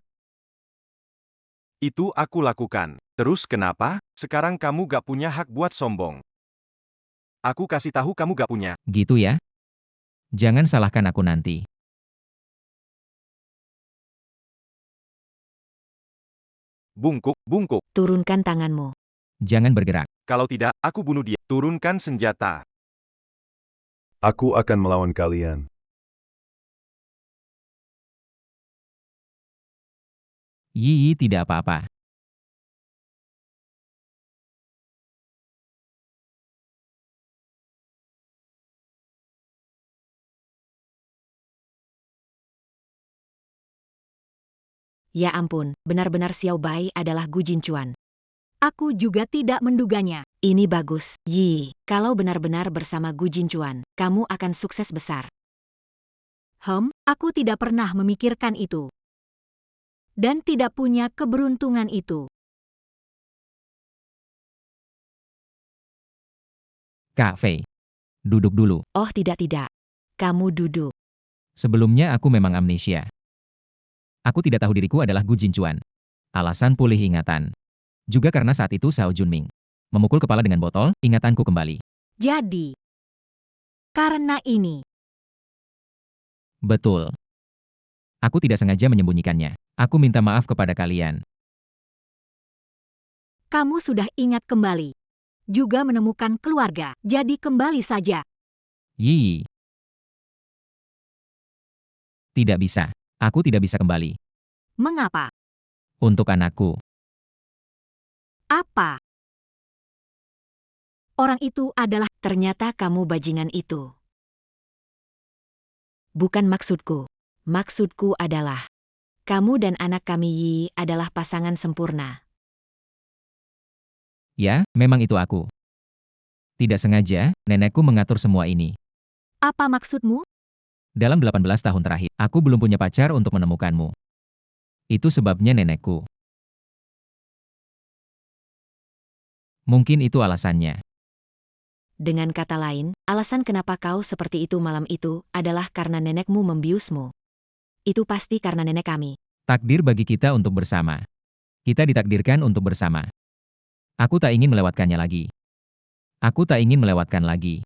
Itu aku lakukan. Terus kenapa? Sekarang kamu gak punya hak buat sombong. Aku kasih tahu kamu gak punya. Gitu ya? Jangan salahkan aku nanti. Bungkuk, bungkuk. Turunkan tanganmu. Jangan bergerak. Kalau tidak, aku bunuh dia. Turunkan senjata. Aku akan melawan kalian. Yi tidak apa-apa. Ya ampun, benar-benar Xiao Bai adalah Gu Jinchuan. Aku juga tidak menduganya. Ini bagus, Yi. Kalau benar-benar bersama Gu Jinchuan, kamu akan sukses besar. Aku tidak pernah memikirkan itu. Dan tidak punya keberuntungan itu. Kak Fei. Duduk dulu. Oh tidak. Kamu duduk. Sebelumnya aku memang amnesia. Aku tidak tahu diriku adalah Gu Jinchuan. Alasan pulih ingatan. Juga karena saat itu Xiao Junming memukul kepala dengan botol, ingatanku kembali. Jadi, karena ini. Betul. Aku tidak sengaja menyembunyikannya. Aku minta maaf kepada kalian. Kamu sudah ingat kembali. Juga menemukan keluarga. Jadi kembali saja. Yi. Tidak bisa. Aku tidak bisa kembali. Mengapa? Untuk anakku. Apa? Orang itu adalah... Ternyata kamu bajingan itu. Bukan maksudku. Maksudku adalah... Kamu dan anak kami Yi adalah pasangan sempurna. Ya, memang itu aku. Tidak sengaja, nenekku mengatur semua ini. Apa maksudmu? Dalam 18 tahun terakhir, aku belum punya pacar untuk menemukanmu. Itu sebabnya nenekku. Mungkin itu alasannya. Dengan kata lain, alasan kenapa kau seperti itu malam itu adalah karena nenekmu membiusmu. Itu pasti karena nenek kami. Takdir bagi kita untuk bersama. Kita ditakdirkan untuk bersama. Aku tak ingin melewatkannya lagi. Aku tak ingin melewatkan lagi.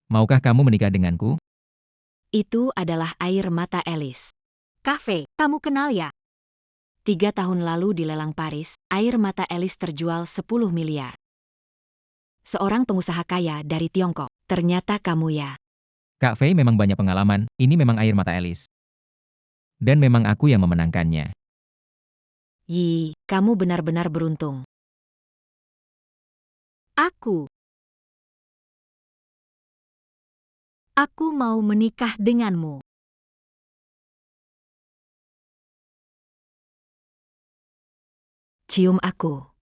Maukah kamu menikah denganku? Itu adalah air mata Alice. Cafe, kamu kenal ya? 3 tahun lalu di lelang Paris, air mata Alice terjual 10 miliar. Seorang pengusaha kaya dari Tiongkok. Ternyata kamu ya. Kak Fei memang banyak pengalaman, ini memang air mata Alice. Dan memang aku yang memenangkannya. Yi, kamu benar-benar beruntung. Aku mau menikah denganmu. Cium aku.